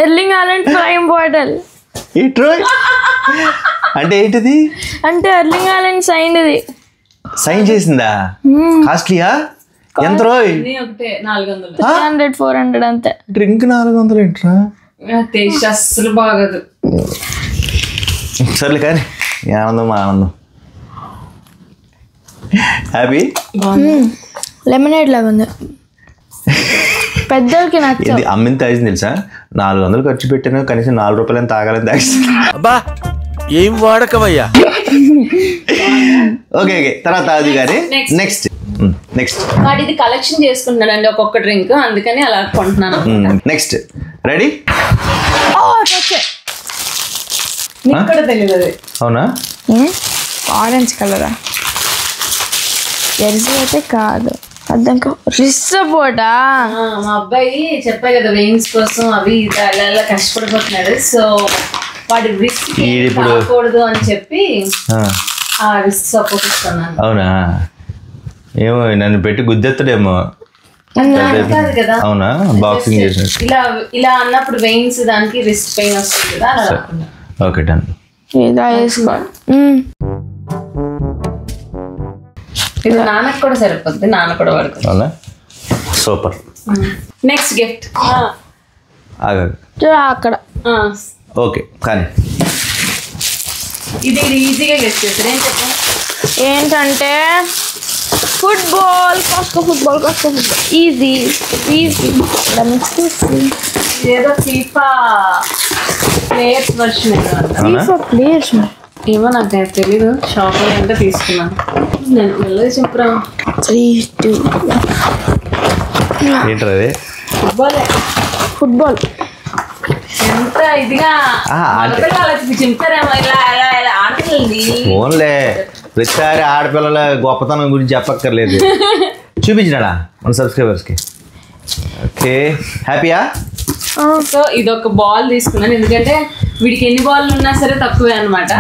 Speaker 5: ఎర్లింగ్ హాలండ్ ప్రైమ్ బాటిల్
Speaker 1: అంటే ఏంటిది
Speaker 5: అంటే ఎర్లింగ్ హాలండ్ సైన్ది
Speaker 1: సైన్ చేసిందా కాస్ట్లీయా ఎంత రోయ్
Speaker 2: ఒకటే 400
Speaker 5: 300-400 అంతే
Speaker 1: డ్రింక్ 400 ఏంట్రా
Speaker 2: టేస్ట్ అస్సలు బాగదు
Speaker 1: సర్లే కానీ ఆనందం ఆనందం హ్యాపీ
Speaker 5: లెమనేడ్ లాగా ఉంది పెద్దోళ్ళకి నచ్చదు
Speaker 1: ఇది అమ్మిన తాగింది తెలుసా 400 ఖర్చు పెట్టాను కనీసం 4 రూపాయలని తాగాలని తాగిస్తాను
Speaker 3: అబ్బా ఏం వాడకవయ్యా
Speaker 1: ఓకే తర్వాత తాగు కానీ నెక్స్ట్
Speaker 2: వాడు ఇది కలెక్షన్ చేసుకుంటున్నాడు అండి ఒక్కొక్క డ్రింక్ అందుకని అలా కొంటున్నాను
Speaker 1: నెక్స్ట్ రెడీ
Speaker 2: నీకు కూడా తెలియదు అది
Speaker 1: అవునా
Speaker 5: ఆరెంజ్ కలరా జెర్సీ అయితే కాదు అర్థంకా రిస్సపోటా
Speaker 2: మా అబ్బాయి చెప్పా కదా వెయిన్స్ కోసం అవి అలా కష్టపడిపోతున్నాడు సో వాడి రిస్క్ రాకూడదు అని చెప్పి ఆ రిస్క్ సపోర్ట్ ఇస్తున్నాను
Speaker 1: అవునా ఏమో నన్ను పెట్టి గుద్దెత్తడేమో
Speaker 2: కాదు కదా
Speaker 1: అవునా బాక్సింగ్ చేసినట్టు
Speaker 2: ఇలా అన్నప్పుడు వెయిన్స్ దానికి రిస్క్ పెయిన్ వస్తుంది కదా అలా రాకుండా
Speaker 1: ఓకే డన్
Speaker 5: ఇలా వేసుకో
Speaker 2: ఇది నాన్నకు కూడా సరిపోద్ది నాన్న కూడా వాడుకో
Speaker 1: అవునా సూపర్
Speaker 2: నెక్స్ట్ గిఫ్ట్
Speaker 5: అక్కడ
Speaker 1: ఓకే కానీ
Speaker 2: ఇది ఈజీగా గెస్ట్ చేస్తారు ఏం చెప్పండి
Speaker 5: ఏంటంటే ఫుట్బాల్ కాస్కో ఫుట్బాల్ ఈజీ
Speaker 2: ఏదో ఫీఫా ప్లేయర్స్ వర్షన్
Speaker 5: ప్లేయర్స్
Speaker 2: ఏమో నాకు తెలీదు షాప్లో అంటే తీసుకున్నాను నేను వెళ్ళదు చెప్పురా
Speaker 5: 3 2
Speaker 1: ఏంటది
Speaker 5: ఫుట్బాల్
Speaker 2: ఎంత ఇదిగా చెప్తారేమో ఇలా ఆడపిల్లది
Speaker 1: ఓన్లే ప్రతిసారి ఆడపిల్లల గొప్పతనం గురించి చెప్పక్కర్లేదు చూపించినాడా మన సబ్స్క్రైబర్స్కి ఓకే హ్యాపీయా
Speaker 2: సో ఇది ఒక బాల్ తీసుకున్నాను ఎందుకంటే వీడికి ఎన్ని బాల్ ఉన్నా సరే తక్కువే అనమాట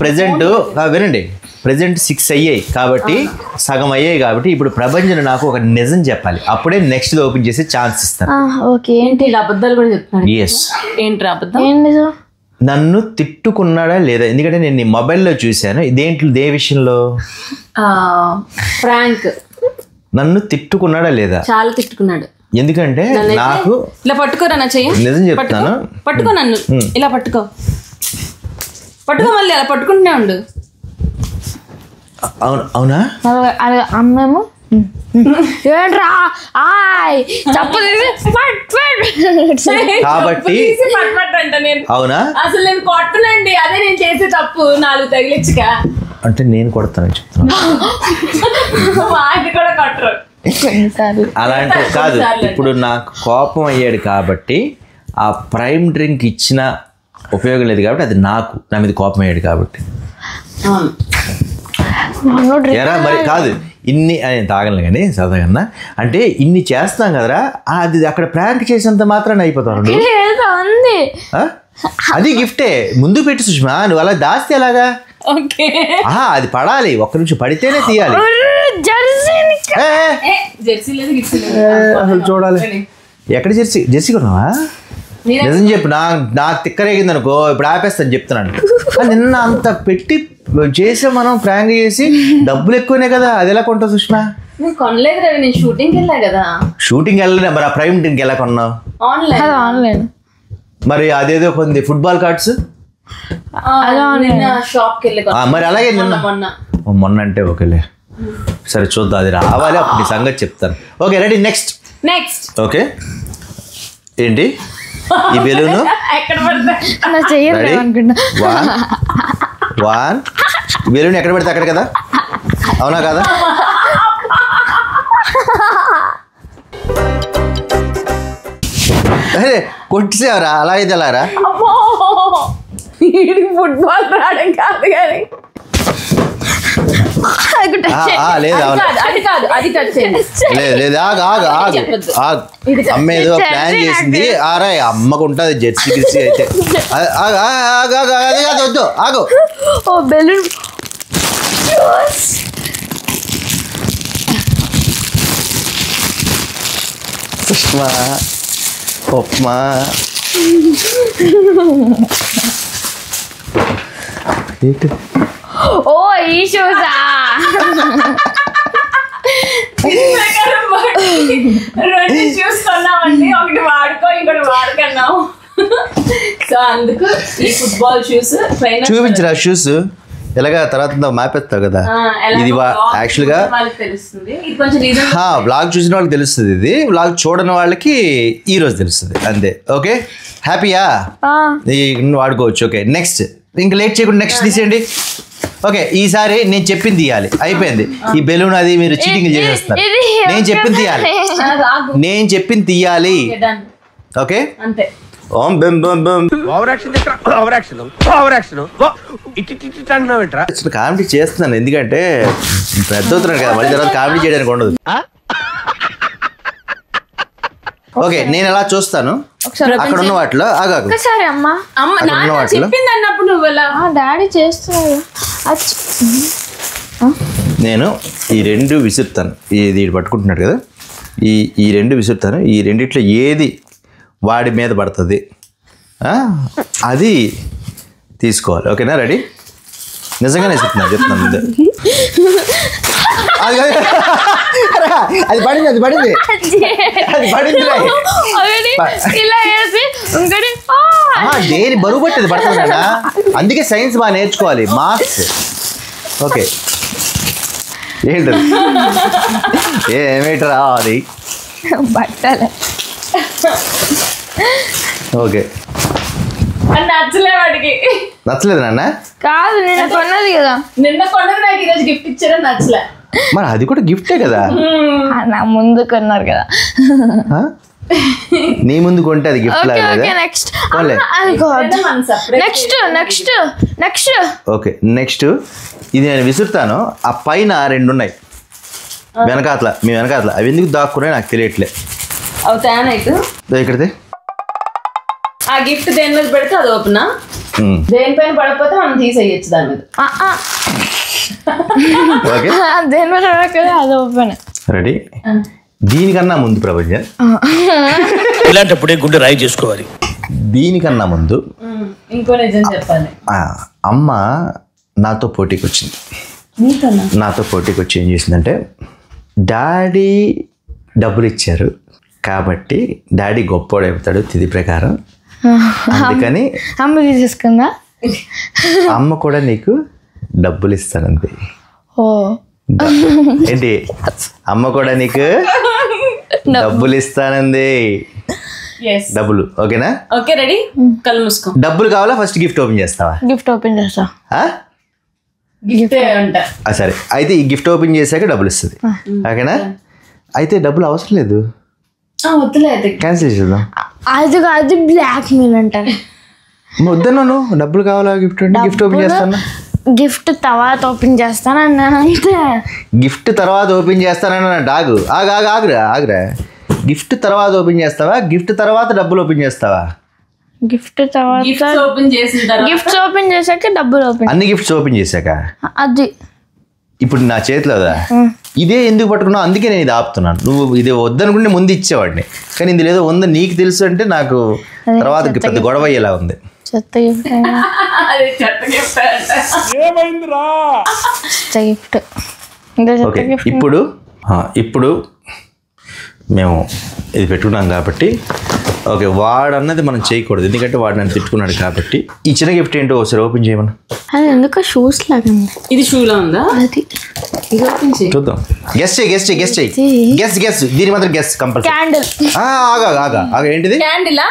Speaker 1: ప్రెసెంట్ వినండి ప్రెజెంట్ 6 అయ్యాయి కాబట్టి సగం అయ్యాయి కాబట్టి ఇప్పుడు ప్రభంజన నాకు ఒక నిజం చెప్పాలి, అప్పుడే నెక్స్ట్ ఓపెన్ చేసే ఛాన్స్ ఇస్తాను.
Speaker 5: ఓకే.
Speaker 2: ఏంటి ఇలా అబద్ధాలు కూడా చెప్తున్నాడు?
Speaker 1: ఎస్.
Speaker 2: ఏంటి అబద్ధం?
Speaker 5: ఏంటి
Speaker 1: నన్ను తిట్టుకున్నాడా లేదా? ఎందుకంటే నేను నీ మొబైల్లో చూశాను. ఇదేంటి ఏ విషయంలో?
Speaker 2: ఫ్రాంక్.
Speaker 1: నన్ను తిట్టుకున్నాడా లేదా?
Speaker 2: చాలా తిట్టుకున్నాడు.
Speaker 1: ఎందుకంటే నాకు
Speaker 2: ఇలా పట్టుకోరా నా చెయ్యి,
Speaker 1: నిజం చెప్తాను.
Speaker 2: పట్టుకో నన్ను, ఇలా పట్టుకో మళ్ళీ అలా పట్టుకుంటూనే ఉండు.
Speaker 1: అవునా?
Speaker 5: అమ్మేమో ఏంట్రా
Speaker 1: కాబట్టి అవునా?
Speaker 2: అసలు నేను కొట్టనండి, అదే నేను చేసే తప్పు. 4 తగిలించగా
Speaker 1: అంటే నేను కొడతాను చెప్తాను.
Speaker 2: అది కూడా కొట్టరు.
Speaker 1: అలాంటి కాదు. ఇప్పుడు నాకు కోపం అయ్యాడు కాబట్టి ఆ ప్రైమ్ డ్రింక్ ఇచ్చిన ఉపయోగం లేదు కాబట్టి అది నాకు నా మీద కోపం అయ్యాడు కాబట్టి. ఎరా మరి కాదు ఇన్ని నేను తాగలను కానీ సరదాగా అంటే ఇన్ని చేస్తాం కదరా, అది అక్కడ ప్రాంక్ చేసేంత మాత్రాన్ని అయిపోతాను. అది గిఫ్టే ముందు పెట్టి సుష్మా, నువ్వు అలా దాస్తే ఎలాగా? అది పడాలి, ఒక్క నిమిషం పడితేనే తీయాలి. చూడాలి. ఎక్కడ జెర్సీ కొన్నావా? నిజం చెప్పు. నాకు తిక్కరేగింది అనుకో ఇప్పుడు ఆపేస్తాను చెప్తున్నాను. నిన్న అంత పెట్టి చేసే మనం ప్రాంక్ చేసి డబ్బులు ఎక్కువనే కదా, అది ఎలా కొంటావు సుష్మా?
Speaker 2: కొనలేదు రవి, నేను షూటింగ్ వెళ్ళా కదా.
Speaker 1: షూటింగ్ వెళ్ళలే మరి, ఆ ప్రైమ్ డ్రింక్ ఎలా కొన్నావు?
Speaker 5: ఆన్లైన్.
Speaker 1: మరి అదేదో కొంది ఫుట్బాల్ కార్డ్స్ మరి అలాగే మొన్న అంటే ఓకేలే, సరే చూద్దాం, అది రావాలి అప్పుడు నీ సంగతి చెప్తాను. Okay ready? Next okay. ఏంటి ఈ బెలూను? వన్ బెలూన్ ఎక్కడ పెడితే అక్కడ కదా, అవునా కదా? అరే కొట్టేసేవరా, అలా అయితే అలారా?
Speaker 2: ఫుట్బాల్ రావడం కాదు కానీ
Speaker 1: లేదు అమ్మ ఏదో ప్లాన్ చేసింది. ఆరా అమ్మకు ఉంటుంది జెర్సీ గిర్సీ అయితే. వద్దు ఆగు. సుష్మా ఉప్మా
Speaker 5: ఈ షూసా?
Speaker 2: 2 షూస్ కొన్నామండి, ఒకటి వాడుకో ఇంకోటి వాడుకున్నావు. సో అందుకు ఈ ఫుట్బాల్ షూస్.
Speaker 1: చూపించరా షూస్ ఎలాగా తర్వాత మాపేస్తావు కదా. ఇది యాక్చువల్గా వ్లాగ్ చూసిన వాళ్ళకి తెలుస్తుంది, ఇది వ్లాగ్ చూడని వాళ్ళకి ఈ రోజు తెలుస్తుంది అంతే. ఓకే హ్యాపీయా? వాడుకోవచ్చు. ఓకే నెక్స్ట్, ఇంకా లేట్ చేయకుండా నెక్స్ట్ తీసేయండి. ఓకే ఈసారి నేను చెప్పింది తీయాలి, అయిపోయింది. ఈ బెలూన్ అది మీరు చీటింగ్ చేసేస్తారు. నేను చెప్పింది తీయాలి. ఓకే
Speaker 2: అంతే.
Speaker 1: ఓం బెం బెం బెం. కామెడీ చేస్తున్నాను ఎందుకంటే పెద్ద అవుతున్నాను కదా, మళ్ళీ తర్వాత కామెడీ చేయడానికి ఉండదు. ఓకే నేను ఎలా చూస్తాను అక్కడ ఉన్న వాటిలో
Speaker 5: డాడీ చేస్తున్నాడు.
Speaker 1: నేను ఈ 2 విసురుతాను. ఇది పట్టుకుంటున్నాడు కదా, ఈ 2 విసురుతాను. ఈ రెండిట్లో ఏది వాడి మీద పడుతుంది అది తీసుకోవాలి. ఓకేనా? రెడీ? నిజంగానే చెప్తున్నాను ముందే. అది పడింది దేని బరువు పట్టేది పడుతుంది కదా, అందుకే సైన్స్ బాగా నేర్చుకోవాలి, మార్క్స్. ఓకే ఏంటది? ఏమేటరా అది?
Speaker 5: బట్టలే.
Speaker 1: ఓకే నచ్చలేదు నాన్న?
Speaker 5: కాదు నిన్న కొన్నది కదా.
Speaker 2: నిన్న కొన్నది నాకు ఈరోజు గిఫ్ట్ ఇచ్చారా, నచ్చలే.
Speaker 1: మరి అది కూడా గిఫ్టే కదా.
Speaker 5: నా ముందు కొన్నారు కదా.
Speaker 1: నీ ముందు కొంటే అది గిఫ్ట్ లాగా. ఓకే నెక్స్ట్ ఇది నేను విసురుతాను. ఆ పైన 2 ఉన్నాయి వెనకాతల, మీ వెనకాతల. అవి ఎందుకు దాక్కున్నాయి నాకు తెలియట్లే. ఇక్కడితే
Speaker 2: ఆ గిఫ్ట్ దేని మీద పెడితే అది ఓపెనా, దేనిపైన పడకపోతే మనం తీసేయచ్చు దాని మీద.
Speaker 1: ఓకే
Speaker 5: దేని మీద అడగదు, అది ఓపెన్.
Speaker 1: రెడీ. దీనికన్నా ముందు ప్రభంజన్,
Speaker 3: ఇలాంటప్పుడే గుండె రాయి చేసుకోవాలి.
Speaker 1: దీనికన్నా ముందు
Speaker 2: ఇంకో నిజం చెప్పాలి.
Speaker 1: అమ్మ నాతో పోటీకి వచ్చింది. నాతో పోటీకి వచ్చి ఏం చేసిందంటే, డాడీ డబ్బులు ఇచ్చారు కాబట్టి డాడీ గొప్పోడు అయిపోతాడు తిథి ప్రకారం, అందుకని
Speaker 5: అమ్మ తీసేసుకుందా?
Speaker 1: అమ్మ కూడా నీకు డబ్బులు ఇస్తానంది.
Speaker 5: ఓ
Speaker 1: ఏంటి, అమ్మ కూడా నీకు డబ్బులు ఇస్తానంది. డబ్బులు ఓకేనా?
Speaker 2: ఓకే రెడీ, కళ్ళు మూసుకో.
Speaker 1: డబ్బులు కావాలా? ఫస్ట్ గిఫ్ట్ ఓపెన్ చేస్తావా?
Speaker 5: గిఫ్ట్ ఓపెన్ చేస్తా.
Speaker 2: గిఫ్ట్ అంట.
Speaker 1: సరే అయితే ఈ గిఫ్ట్ ఓపెన్ చేశాక డబ్బులు ఇస్తుంది. ఓకేనా? అయితే డబ్బులు అవసరం లేదు,
Speaker 2: వద్దులే అయితే
Speaker 1: క్యాన్సిల్ చేద్దాం.
Speaker 5: అది కాదు, బ్లాక్ మెయిల్ అంటారు.
Speaker 1: వద్దన్నాను, డబ్బులు కావాలా గిఫ్ట్ అంటే గిఫ్ట్ ఓపెన్ చేస్తాను.
Speaker 5: గిఫ్ట్ తర్వాత ఓపెన్ చేస్తాను అన్నాను అంతే.
Speaker 1: గిఫ్ట్ తర్వాత ఓపెన్ చేస్తానన్నా డాగు. ఆగురా. గిఫ్ట్ తర్వాత ఓపెన్ చేస్తావా, గిఫ్ట్ తర్వాత డబ్బులు ఓపెన్ చేస్తావా?
Speaker 5: గిఫ్ట్ తర్వాత
Speaker 2: గిఫ్ట్స్ ఓపెన్ చేసిన తర్వాత
Speaker 5: గిఫ్ట్స్ ఓపెన్ చేశాక డబ్బులు ఓపెన్.
Speaker 1: అన్ని గిఫ్ట్స్ ఓపెన్ చేశాక
Speaker 5: అది
Speaker 1: ఇప్పుడు నా చేతిలోదా ఇదే ఎందుకు పట్టుకున్నావు? అందుకే నేను ఇది ఆపుతున్నాను. నువ్వు ఇది వద్దనుకుంటే ముందు ఇచ్చేవాడిని, కానీ ఇందులో ఏదో ఉందో నీకు తెలుసు అంటే నాకు తర్వాత పెద్ద గొడవ అయ్యేలా ఉంది.
Speaker 5: చెత్త గిఫ్ట్.
Speaker 2: అదే చెత్త గిఫ్ట్ అంట.
Speaker 5: చెత్త గిఫ్ట్.
Speaker 1: ఓకే, ఇప్పుడు మేము ఇది పెట్టుకున్నాం కాబట్టి ఓకే, వాడన్నది మనం చేయకూడదు, ఎందుకంటే వాడు నన్ను తిట్టుకున్నాడు కాబట్టి. ఈ చిన్న గిఫ్ట్ ఏంటో ఒకసారి ఓపెన్ చేయమను.
Speaker 5: అది ఎందుకు షూస్ లాగా ఉంది.
Speaker 2: ఇది షూలా ఉందా?
Speaker 5: అది
Speaker 2: ఇది ఓపెన్ చేయి.
Speaker 1: చూద్దాం. గెస్ దీని మాత్రం గెస్ కంపల్సరీ.
Speaker 5: క్యాండిల్.
Speaker 1: ఆగా ఏంటిది?
Speaker 2: క్యాండిలా?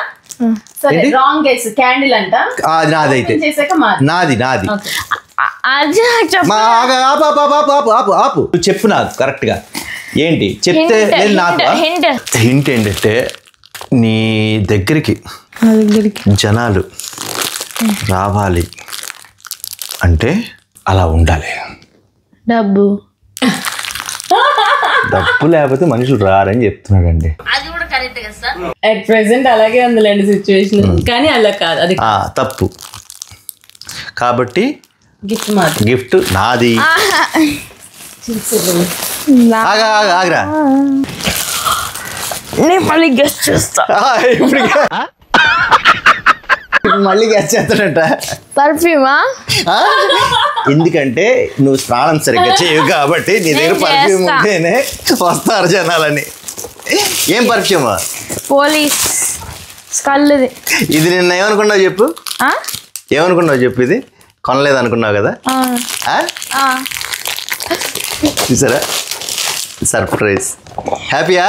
Speaker 2: సరే
Speaker 1: ఏంటి?
Speaker 2: Wrong guess. క్యాండిల్ అంట.
Speaker 1: అది నాది. అయితే
Speaker 2: ఓపెన్ చేశాక
Speaker 1: నాది
Speaker 5: అది నాకు
Speaker 1: ఆపు నువ్వు చెప్పు నాకు కరెక్ట్ గా ఏంటి చెప్తే నేను నాకు హింట్ ఏంటంటే, నీ దగ్గరికి జనాలు రావాలి అంటే అలా ఉండాలి.
Speaker 5: డబ్బు
Speaker 1: లేకపోతే మనుషులు రారని చెప్తున్నాడండి.
Speaker 2: అట్ ప్రెసెంట్ అలాగే ఉందిలేండి సిచ్యువేషన్, కానీ అలా కాదు, అది
Speaker 1: తప్పు. కాబట్టి
Speaker 2: గిఫ్ట్ మాత్రం.
Speaker 1: గిఫ్ట్ నాది. ఆగరా
Speaker 5: నేను మళ్ళీ గెస్ట్ చేస్తా.
Speaker 1: మళ్ళీ గెస్ట్ చేస్తాడంట.
Speaker 5: పర్ఫ్యూమా?
Speaker 1: ఎందుకంటే నువ్వు స్నానం సరిగ్గా చేయవు కాబట్టి నీ దగ్గర పర్ఫ్యూమ్ ఉంటేనే వస్తారు జనాలని. ఏం పర్ఫ్యూమ్?
Speaker 5: పోలీస్ స్కల్ది.
Speaker 1: ఇది నిన్న ఏమనుకున్నావు చెప్పు? ఇది కొనలేదు అనుకున్నావు కదా? చూసారా, సర్ప్రైజ్. హ్యాపీయా?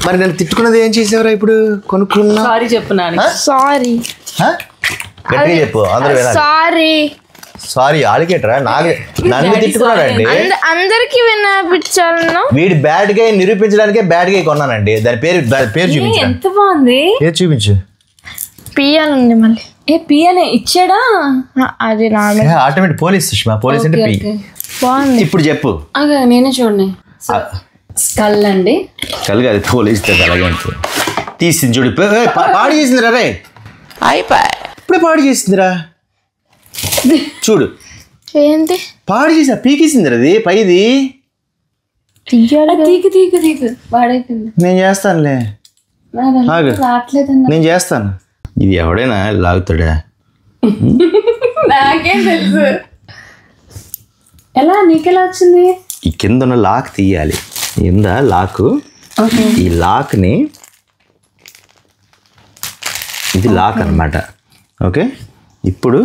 Speaker 1: మరి నన్ను తిట్టుకున్నది ఏం చేసేవరా ఇప్పుడు? కొనుక్కున్నా.
Speaker 2: సారీ చెప్పున్నాను.
Speaker 5: సారీ
Speaker 1: గట్టిగా చెప్పు, అందరూ వినాలి. సారీ ఆలికేటరా? నన్ను తిట్టుకున్నాడండి.
Speaker 5: అందరికి వినిపించాలన్నా
Speaker 1: వీడి బ్యాడ్ గా నిరూపించడానికే బ్యాడ్ గా కొన్నానండి. దాని పేరు చూపించు.
Speaker 2: ఎంత బాగుంది.
Speaker 1: పేరు చూపించు.
Speaker 5: పియాన్ ఉంది మళ్ళీ.
Speaker 2: పియానే ఇచ్చాడా?
Speaker 5: అది
Speaker 1: ఆటోమేటిక్ పోలీస్. సుష్మా పోలీస్ అంటే పి.
Speaker 5: బాగుంది.
Speaker 1: ఇప్పుడు చెప్పు.
Speaker 2: నేనే చూడండి. స్కల్ అండి.
Speaker 1: స్కల్ కాదు, పోలీస్ అలాగే ఉంటుంది. తీసింది చూడు. పాడు చేసిందిరా రే. ఇప్పుడే పాడు చేసిందిరా చూడు.
Speaker 5: ఏంటి
Speaker 1: పాడు చేసా? పీకేసిందిరా అది పైది.
Speaker 2: తీకు వాడైపోయింది.
Speaker 1: నేను చేస్తానులే,
Speaker 2: రావట్లేదండి.
Speaker 1: నేను చేస్తాను. ఇది ఎవడైనా లాగుతాడా?
Speaker 2: నాకేం తెలుసు. ఎలా నీకెలా వచ్చింది?
Speaker 1: ఈ కింద ఉన్న లాక్ తీయాలి. కింద లాక్, ఈ లాక్ని, ఇది లాక్ అనమాట. ఓకే, ఇప్పుడు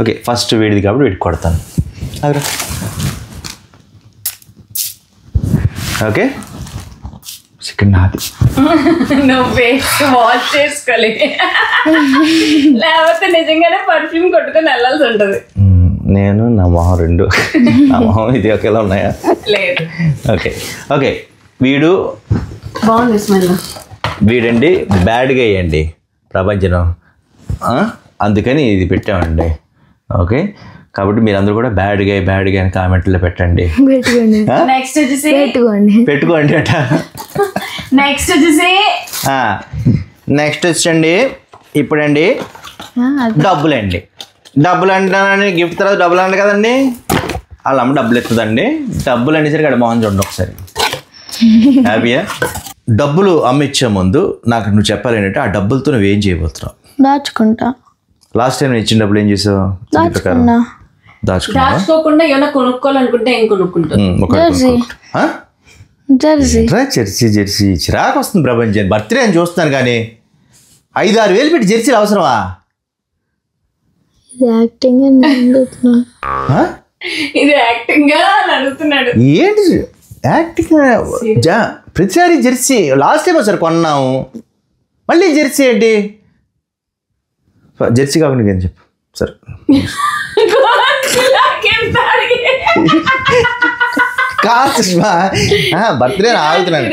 Speaker 1: ఓకే ఫస్ట్ వీడిది కాబట్టి వీడికి కొడతాను. ఓకే, సెకండ్ నాది.
Speaker 2: నువ్వే వాష్ చేసుకోలే, లేకపోతే నిజంగానే పర్ఫ్యూమ్ కొట్టుకొని వెళ్ళాల్సి ఉంటుంది.
Speaker 1: నేను నా మొహం రెండు, నా మొహం ఇది ఒకేలా ఉన్నాయా?
Speaker 2: లేదు.
Speaker 1: ఓకే ఓకే, వీడు
Speaker 2: బాగుంది స్మెల్.
Speaker 1: వీడండి బ్యాడ్గా వేయండి ప్రపంచం, అందుకని ఇది పెట్టామండి. ఓకే, కాబట్టి మీరందరూ కూడా బ్యాడ్గా అని కామెంట్లో పెట్టండి.
Speaker 2: నెక్స్ట్ వచ్చేసి
Speaker 1: పెట్టుకోండి అట.
Speaker 2: నెక్స్ట్ వచ్చేసి
Speaker 1: నెక్స్ట్ వచ్చండి ఇప్పుడండి డబ్బులండి. డబ్బులు అంటానని గిఫ్ట్ తర్వాత డబ్బులు అంట కదండి. వాళ్ళ అమ్మ డబ్బులు ఎత్తుందండి. డబ్బులు అనేసరికి అక్కడ బాగుంది చూడండి ఒకసారి. హ్యాపీయా? డబ్బులు అమ్మ ఇచ్చే ముందు నాకు నువ్వు చెప్పాలి ఏంటంటే ఆ డబ్బులతో నువ్వు ఏం చేయబోతున్నావు?
Speaker 5: దాచుకుంటా.
Speaker 1: లాస్ట్ టైం ఇచ్చిన డబ్బులు ఏం చేసావు?
Speaker 2: దాచుకోకుండా ఏమైనా కొనుక్కోవాలనుకుంటే ఏం కొనుక్కుంటావు?
Speaker 5: జెర్సీ.
Speaker 1: చిరాకు వస్తుంది ప్రపంచం. బర్త్డే అని చూస్తున్నాను కానీ 5-6 వేలు పెట్టి జెర్సీలు అవసరమా?
Speaker 5: యాక్టింగ్
Speaker 2: ఇది యాక్టింగ్ గా అడుగుతున్నాడు.
Speaker 1: ఏంటి యాక్టింగ్? ప్రతిసారి జెర్సీ. లాస్ట్ టైం ఒకసారి కొన్నాము, మళ్ళీ జెర్సీ ఏంటి? జెర్సీ కాకుండా ఏం చెప్పు సరే. కాదు సుష్మా, బర్త్డే ఆగుతున్నాను.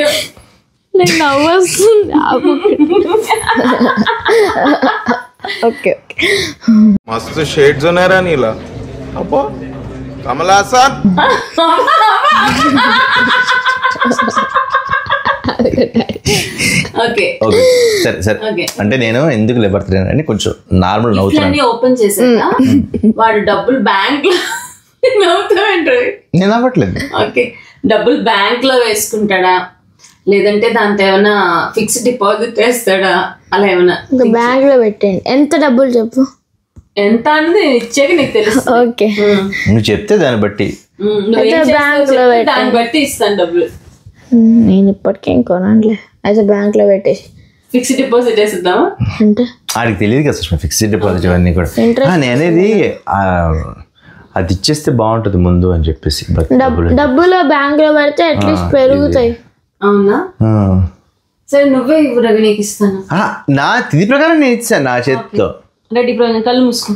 Speaker 5: ఓకే
Speaker 4: मस्त शेड्स ఉన్నాయి రా నీలా. అబ్బో కమల్ హాసన్.
Speaker 2: ఓకే
Speaker 1: సరే సరే. అంటే నేను ఎందుకు బర్త్డే అని కొంచెం నార్మల్ నవ్వుతున్నాను.
Speaker 2: ఓపెన్ చేసాక వాడు డబ్బులు బ్యాంక్ లో నవ్వుతామంటారు.
Speaker 1: నేను అవ్వట్లేదు.
Speaker 2: ఓకే, డబ్బులు బ్యాంక్ లో వేసుకుంటాడా లేదంటే దాంతో ఏమైనా ఫిక్స్డ్ డిపాజిట్ వేస్తాడా? అలా ఏమైనా
Speaker 5: బ్యాంక్ లో పెట్టండి. ఎంత డబ్బులు చెప్పు?
Speaker 2: ఎంత అనేది ఇచ్చాక నీకు తెలుసు.
Speaker 5: ఓకే,
Speaker 1: నువ్వు చెప్తే దాన్ని బట్టి
Speaker 2: దాన్ని బట్టి ఇస్తాను డబ్బులు.
Speaker 5: నేను ఇప్పటికేం కొనలే. అయితే బ్యాంక్ లో పెట్టేసి
Speaker 2: ఫిక్స్డ్ డిపాజిట్ వేసిద్దామా
Speaker 5: అంటే
Speaker 1: ఆడికి తెలియదు కదా సుష్మా ఫిక్స్డ్ డిపాజిట్ ఇవన్నీ కూడా. నేనేది అది ఇచ్చేస్తే బాగుంటుంది ముందు అని చెప్పేసి.
Speaker 5: డబ్బులు బ్యాంక్ లో పెడితే అట్లీస్ట్ పెరుగుతాయి.
Speaker 2: అవునా? సరే నువ్వే ఇవ్వు రవి, నీకు ఇస్తాను.
Speaker 1: నా తిది ప్రకారం నేను ఇచ్చాను నా చేతితో.
Speaker 2: రెడీ, కళ్ళు మూసుకో.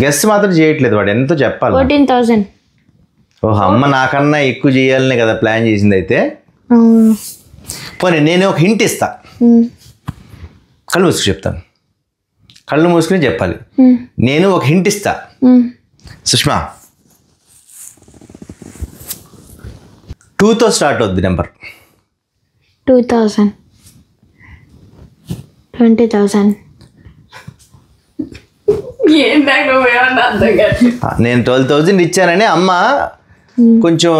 Speaker 1: గెస్ట్ మాత్రం చేయట్లేదు వాడు. ఎంతో చెప్పాలి?
Speaker 5: 14,000.
Speaker 1: ఓహో, అమ్మ నాకన్నా ఎక్కువ చేయాలని కదా ప్లాన్ చేసింది. అయితే పోనీ నేను ఒక హింట్ ఇస్తా. కళ్ళు మూసుకు చెప్తాను. కళ్ళు మూసుకుని చెప్పాలి. నేను ఒక హింట్ ఇస్తా. సుష్మా 2తో స్టార్ట్ అవుద్ది నెంబర్.
Speaker 5: 2,000, 20,000.
Speaker 1: నేను 12,000 ఇచ్చానని అమ్మ కొంచెం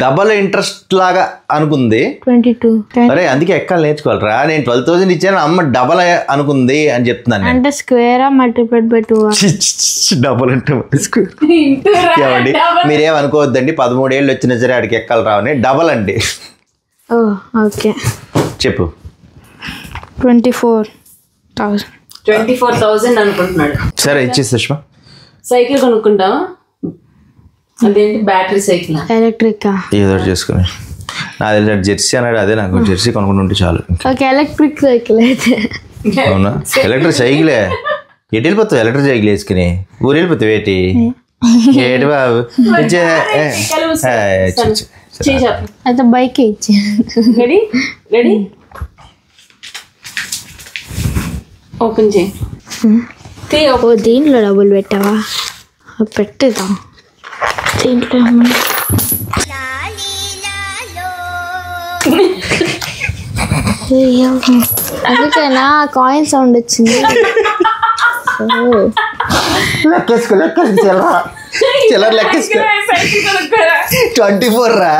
Speaker 1: డబల్ ఇంట్రెస్ట్ లాగా అనుకుంది.
Speaker 5: 22.
Speaker 1: అరే అందుకే ఎక్కాలి నేర్చుకోవాలరా. నేను 12,000 ఇచ్చాను, అమ్మ డబల్ అనుకుంది అని చెప్తున్నాను.
Speaker 5: అంటే స్క్వేరా మల్టిప్లైడ్ బై 2?
Speaker 1: డబల్ అంటే ఏమండి మీరేమనుకోవద్దండి. 13 ఏళ్ళు వచ్చినా సరే ఆడికి ఎక్కాలి రావని. డబల్ అండి.
Speaker 5: ఓకే
Speaker 1: చెప్పు.
Speaker 5: 24,000.
Speaker 2: 24,000 అనుకుంటున్నాడు.
Speaker 1: సరే ఇచ్చేసి సుష్మా.
Speaker 2: సైకిల్ కొనుక్కుంటావా? అదేంటి బ్యాటరీ సైకిల్?
Speaker 5: ఎలక్ట్రిక్.
Speaker 1: ఏదో చేసుకుని నా తెలిసిన జెర్సీ అన్నాడు. అదే నాకు జెర్సీ కొనుక్కుంటుంటే చాలు.
Speaker 5: ఓకే, ఎలక్ట్రిక్ సైకిల్ అయితే.
Speaker 1: అవునా? ఎలక్ట్రిక్ సైకిలే. ఎటు వెళ్ళిపోతావు ఎలక్ట్రిక్ సైకిల్ వేసుకుని? ఊరు వెళ్ళిపోతావు ఏంటి? ఏటి బాబు.
Speaker 5: అయితే బైక్ ఇచ్చి.
Speaker 2: రెడీ రెడీ ఓపెన్ చేయి.
Speaker 5: దీంట్లో డబ్బులు పెట్టావా? పెట్టేదా దీంట్లో? అందుకేనా కాయిన్ సౌండ్ వచ్చింది.
Speaker 1: లెక్కేసుకో చిల్లర లెక్కేసుకో. 24 రా.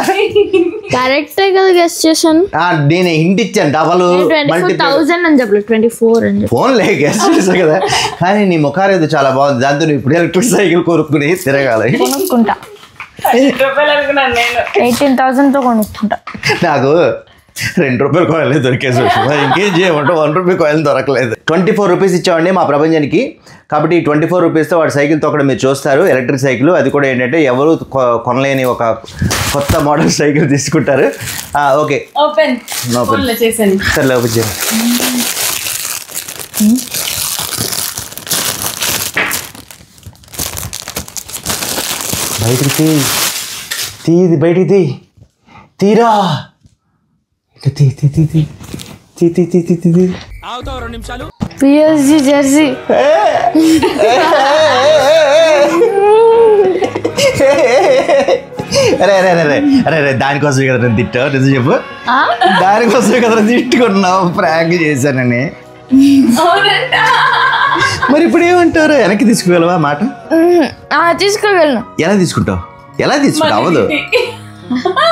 Speaker 5: కరెక్టే కదా గెస్ చేశాను.
Speaker 1: నేను హింట్ ఇచ్చాను డబల్
Speaker 5: 24,000 అని చెప్పలేదు, 24 అని.
Speaker 1: ఫోన్లే గెస్ చేసావు కదా. కానీ నీ ముఖాలు ఏదో చాలా బాగుంది. దాంతో ఇప్పుడు ఎలక్ట్రిక్ సైకిల్ కొనుక్కుని తిరగాలి.
Speaker 5: కొనుక్కుంటా. 18,000తో కొనుక్కుంటా.
Speaker 1: నాకు 2 రూపాయల కాయిన్లే దొరికేసి ఇంకేం చేయమంటే 1 రూపీ కాయిన్ దొరకలేదు. 24 రూపీస్ ఇచ్చామండి మా ప్రపంచానికి. కాబట్టి 24 రూపీస్తో వాడు సైకిల్ తొక్కడం మీరు చూస్తారు. Electric cycle. అది కూడా ఏంటంటే ఎవరు కొనలేని ఒక కొత్త మోడల్ సైకిల్ తీసుకుంటారు. ఓకే
Speaker 2: ఓపెన్ చేశాను.
Speaker 1: సరే ఓపెన్ చేయండి. బయటికి తీది బయటికి తీరా.
Speaker 5: PSG Jersey.
Speaker 1: అరే అరే అరే అరే అరే దానికోసమే కదా నేను తిట్టావు. నిజం చెప్పు. దానికోసమే కదా తిట్టుకున్నావు. ప్రాంక్ చేశానని.
Speaker 2: అవునంట.
Speaker 1: మరి ఇప్పుడు ఏమంటారు? వెనక్కి తీసుకువెళ్ళవా మాట?
Speaker 5: తీసుకోగలను.
Speaker 1: ఎలా తీసుకుంటావు? అవ్వదు.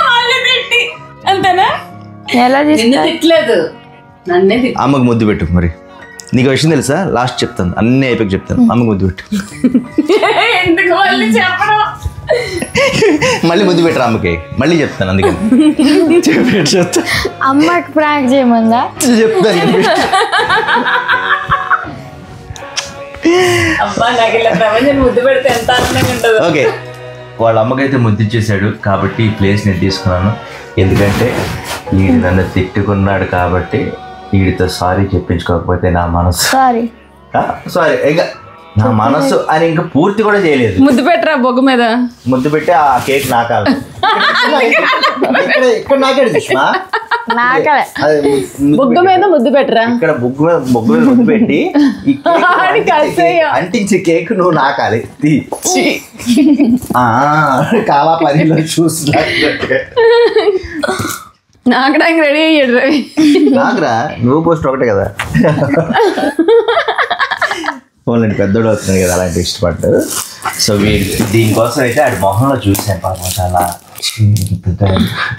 Speaker 2: మళ్ళీ తిట్టి. అంతేనా?
Speaker 5: ఎలా
Speaker 2: నిన్ను తిట్టలేదు, నన్నే తిట్టి.
Speaker 1: అమ్మకు ముద్దు పెట్టు. మరి నీకు విషయం తెలుసా? లాస్ట్ చెప్తాను, అన్నీ అయిపోయి చెప్తాను. అమ్మకు ముద్దు పెట్టు.
Speaker 2: ఎందుకు మళ్ళీ చెప్పడం?
Speaker 1: మళ్ళీ ముద్దు పెట్టరా అమ్మకి? మళ్ళీ చెప్తాను, అందుకని చెప్తా.
Speaker 5: అమ్మకి ప్రాంక్ చేయమందా?
Speaker 1: చెప్తాను.
Speaker 2: అబ్బా నాకు ఇలా ప్రపంచం ముద్దు పెడితే ఎంత ఆనందంగా ఉంటుందో.
Speaker 1: ఓకే, వాళ్ళ అమ్మకైతే ముద్దిచ్చేసాడు కాబట్టి ఈ ప్లేస్ నేను తీసుకున్నాను. ఎందుకంటే వీడు నన్ను తిట్టుకున్నాడు కాబట్టి వీడితో సారీ చెప్పించుకోకపోతే నా మనసు సారీ ఇంకా నా మనసు అని ఇంకా పూర్తి కూడా చేయలేదు.
Speaker 2: ముద్దు పెట్టరా బొగ్గు మీద.
Speaker 1: ముద్దు పెట్టి ఆ కేక్ నాకాలి. ఇక్కడ నాకాడు సుష్మా.
Speaker 2: బొగ్గు మీద ముద్దు పెట్టరా.
Speaker 1: ఇక్కడ బొగ్గు మీద ముద్దు పెట్టి అంటించి కేక్ నువ్వు నాకాలి. కావా పనిలో చూసినట్టుగా
Speaker 2: నాకడానికి రెడీ అయ్యాడు రవి.
Speaker 1: నాకురా, నువ్వు పోస్ట్ ఒకటే కదా. పోలేండి, పెద్దోడు అవుతుంది కదా అలాంటి ఇష్టపడ్డాడు. సో వీడు దీనికోసం అయితే ఆడి మొహంలో చూసాను పాపం. చాలా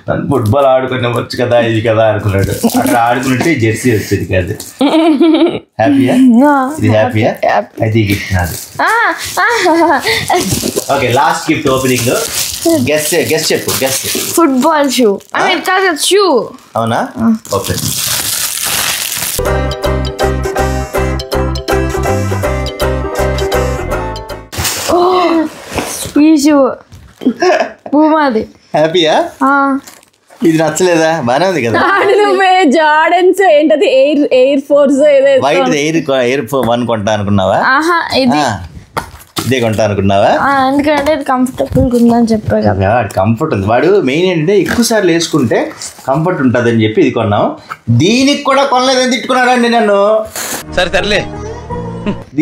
Speaker 1: నన్ను ఫుట్బాల్ ఆడుకునే వచ్చు కదా ఇది కదా అనుకున్నాడు. అక్కడ ఆడుకున్నట్టు జెర్సీ వచ్చేది కాదు. హ్యాపీయా? ఇది హ్యాపీయా? అయితే ఈ గిఫ్ట్ నాది. Okay, last gift opening. Guest చెప్పు. గెస్ట్.
Speaker 5: Football shoe. కాదు షూ.
Speaker 1: అవునా? ఓకే.
Speaker 5: ఈ షూ పూమాది.
Speaker 1: హ్యాపీయా? ఇది నచ్చలేదా? బానే ఉంది కదా.
Speaker 2: జార్డన్స్ ఏంటది, ఎయిర్ ఫోర్స్
Speaker 1: వైట్ ఎయిర్ 1 కొంటా అనుకున్నావా? ఇదే కొంటా అనుకున్నావా?
Speaker 5: ఎందుకంటే ఇది కంఫర్టబుల్ ఉందని చెప్పా కదా.
Speaker 1: కంఫర్ట్ ఉంది. వాడు మెయిన్ ఏంటంటే ఎక్కువ సార్లు వేసుకుంటే కంఫర్ట్ ఉంటుంది అని చెప్పి ఇది కొన్నాం. దీనికి కూడా కొనలేదని తిట్టుకున్నాడు అండి నన్ను.
Speaker 3: సరే సర్లే.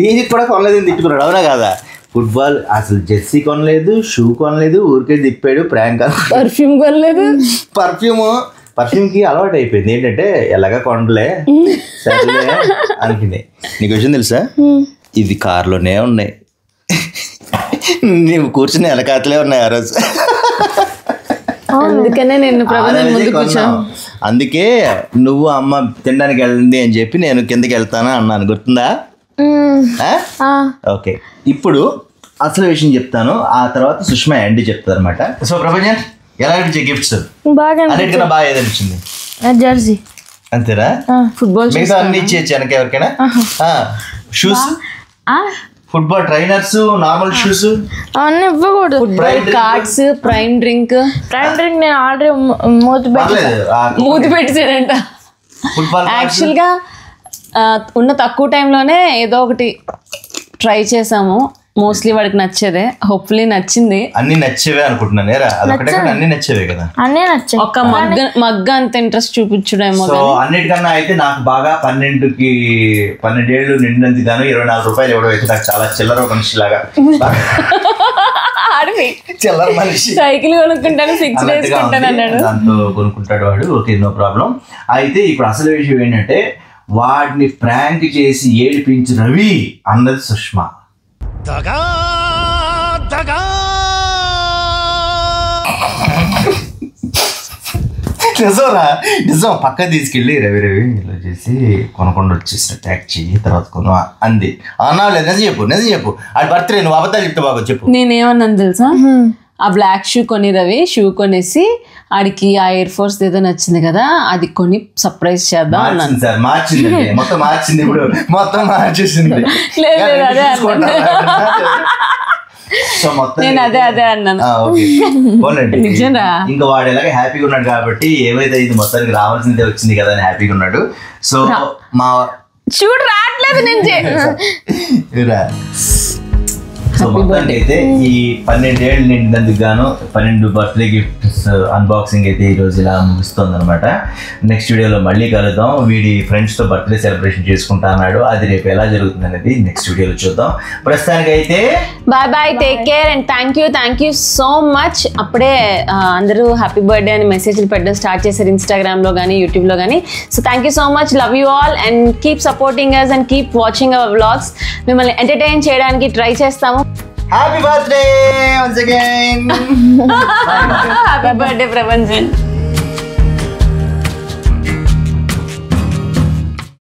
Speaker 1: దీనికి కూడా కొనలేదని తిట్టుకున్నాడు. అవునా కాదా? ఫుట్బాల్ అసలు జెర్సీ కొనలేదు, షూ కొనలేదు, ఊరికే తిప్పాడు. ప్రాంక్.
Speaker 2: పర్ఫ్యూమ్ కొనలేదు.
Speaker 1: పర్ఫ్యూమ్కి అలవాటు అయిపోయింది. ఏంటంటే ఎలాగా కొనలే సరేలే అనుకుంది. నీకు విషయం తెలుసా? ఇది కార్లోనే ఉన్నాయి. నీవు కూర్చుని ఎలకాతలే ఉన్నాయి ఆ రోజు.
Speaker 2: అందుకనే నేను
Speaker 1: అందుకే నువ్వు అమ్మ తినడానికి వెళ్ళండి అని చెప్పి నేను కిందకి వెళ్తానా అన్నాను. గుర్తుందా? ఓకే, ఇప్పుడు అసలు విషయం చెప్తాను. ఆ తర్వాత సుష్మా యాంటీ చెప్తారు అనమాట. సో ప్రపంచం ఎలా అనిపించే గిఫ్ట్స్? అన్నిటికన్నా బాగా ఏదనిపించింది?
Speaker 5: జెర్సీ.
Speaker 1: అంతేనా?
Speaker 2: ఫుట్బాల్
Speaker 1: మిగతా అన్ని ఇచ్చేయచ్చు వెనక ఎవరికైనా. Shoes, football trainers, normal shoes
Speaker 5: అవన్నీ ఇవ్వకూడదు.
Speaker 2: ఫుట్బాల్ కార్డ్స్, ప్రైమ్ డ్రింక్
Speaker 5: నేను ఆల్రెడీ మూతి పెట్టాడంట.
Speaker 1: ఫుట్బాల్
Speaker 2: యాక్చువల్గా ఉన్న తక్కువ టైంలోనే ఏదో ఒకటి ట్రై చేసాము. మోస్ట్లీ వాడికి నచ్చేదే. హోప్ఫుల్లీ నచ్చింది.
Speaker 1: అన్ని నచ్చేవే అనుకుంటున్నాను. అన్ని నచ్చేవే కదా.
Speaker 5: అన్నీ నచ్చాయి.
Speaker 2: ఒక మగ్గ అంత ఇంట్రెస్ట్ చూపించడేమో.
Speaker 1: సో అన్నిటికన్నా అయితే నాకు బాగా 12 ఏళ్ళు నిండినందుకు గాను 24 రూపాయలు ఇవ్వడం అయితే నాకు చాలా చిల్లర మనిషి లాగా. చిల్లర మనిషి.
Speaker 2: సైకిల్ కొనుక్కుంటాను, ఫిక్స్ చేసుకుంటాను అన్నాడు.
Speaker 1: దాంతో కొనుక్కుంటాడు వాడు. Okay, no problem. అయితే ఇప్పుడు అసలు విషయం ఏంటంటే వాడిని ప్రాంక్ చేసి ఏడిపించి రవి అన్నది సుష్మా. నిజం పక్క తీసుకెళ్ళి రవి ఇలా చేసి కొనకుండా వచ్చేసిన ట్యాక్ చెయ్యి తర్వాత కొను అంది. అన్నా లేదు, నిజం చెప్పు. అది బర్త్డే, నువ్వు అబద్ధాలు చెప్తే బాగా చెప్పు.
Speaker 2: నేనేమన్నాను తెలుసా? ఆ బ్లాక్ షూ కొని రవి, షూ కొనేసి ఆడికి ఆ ఎయిర్ ఫోర్స్ ఏదో నచ్చింది కదా, అది కొని సర్ప్రైజ్ చేద్దాం అన్నాను.
Speaker 1: సార్ మార్చింది, మొత్తం మార్చింది. ఇప్పుడు మొత్తం మార్చేసింది. సో మొత్తం
Speaker 2: నేను అదే అన్నాను.
Speaker 1: నిజంగా ఇంకా వాడు ఎలాగ హ్యాపీగా ఉన్నాడు కాబట్టి ఏమైతే ఇది మొత్తానికి రావాల్సిందే వచ్చింది కదా అని హ్యాపీగా ఉన్నాడు. సో మా
Speaker 2: చూడు రావట్లేదు నేను
Speaker 1: సో మొత్తానికి అయితే ఈ 12 ఏళ్ళు నిండినందుకు గాను 12 బర్త్డే గిఫ్ట్స్ అన్బాక్సింగ్ అయితే ఈ రోజు ఇలా ముగుస్తుంది అనమాట. నెక్స్ట్ వీడియోలో మళ్ళీ కలుద్దాం. వీడి ఫ్రెండ్స్ తో బర్త్డే సెలబ్రేషన్ చేసుకుంటా అన్నాడు, అది రేపు ఎలా జరుగుతుంది అనేది నెక్స్ట్ వీడియోలో చూద్దాం. ప్రస్తుతానికి అయితే
Speaker 2: bye, take care and thank you so much. అప్పుడే అందరూ హ్యాపీ బర్త్డే అని మెసేజ్లు పెట్టడం స్టార్ట్ చేశారు ఇన్స్టాగ్రామ్ లో కానీ యూట్యూబ్ లో కానీ. So thank you so much, love you all and keep supporting us and keep watching our vlogs. మిమ్మల్ని ఎంటర్టైన్ చేయడానికి ట్రై చేస్తాము.
Speaker 1: Happy birthday once again.
Speaker 2: Happy birthday Prabhanjan.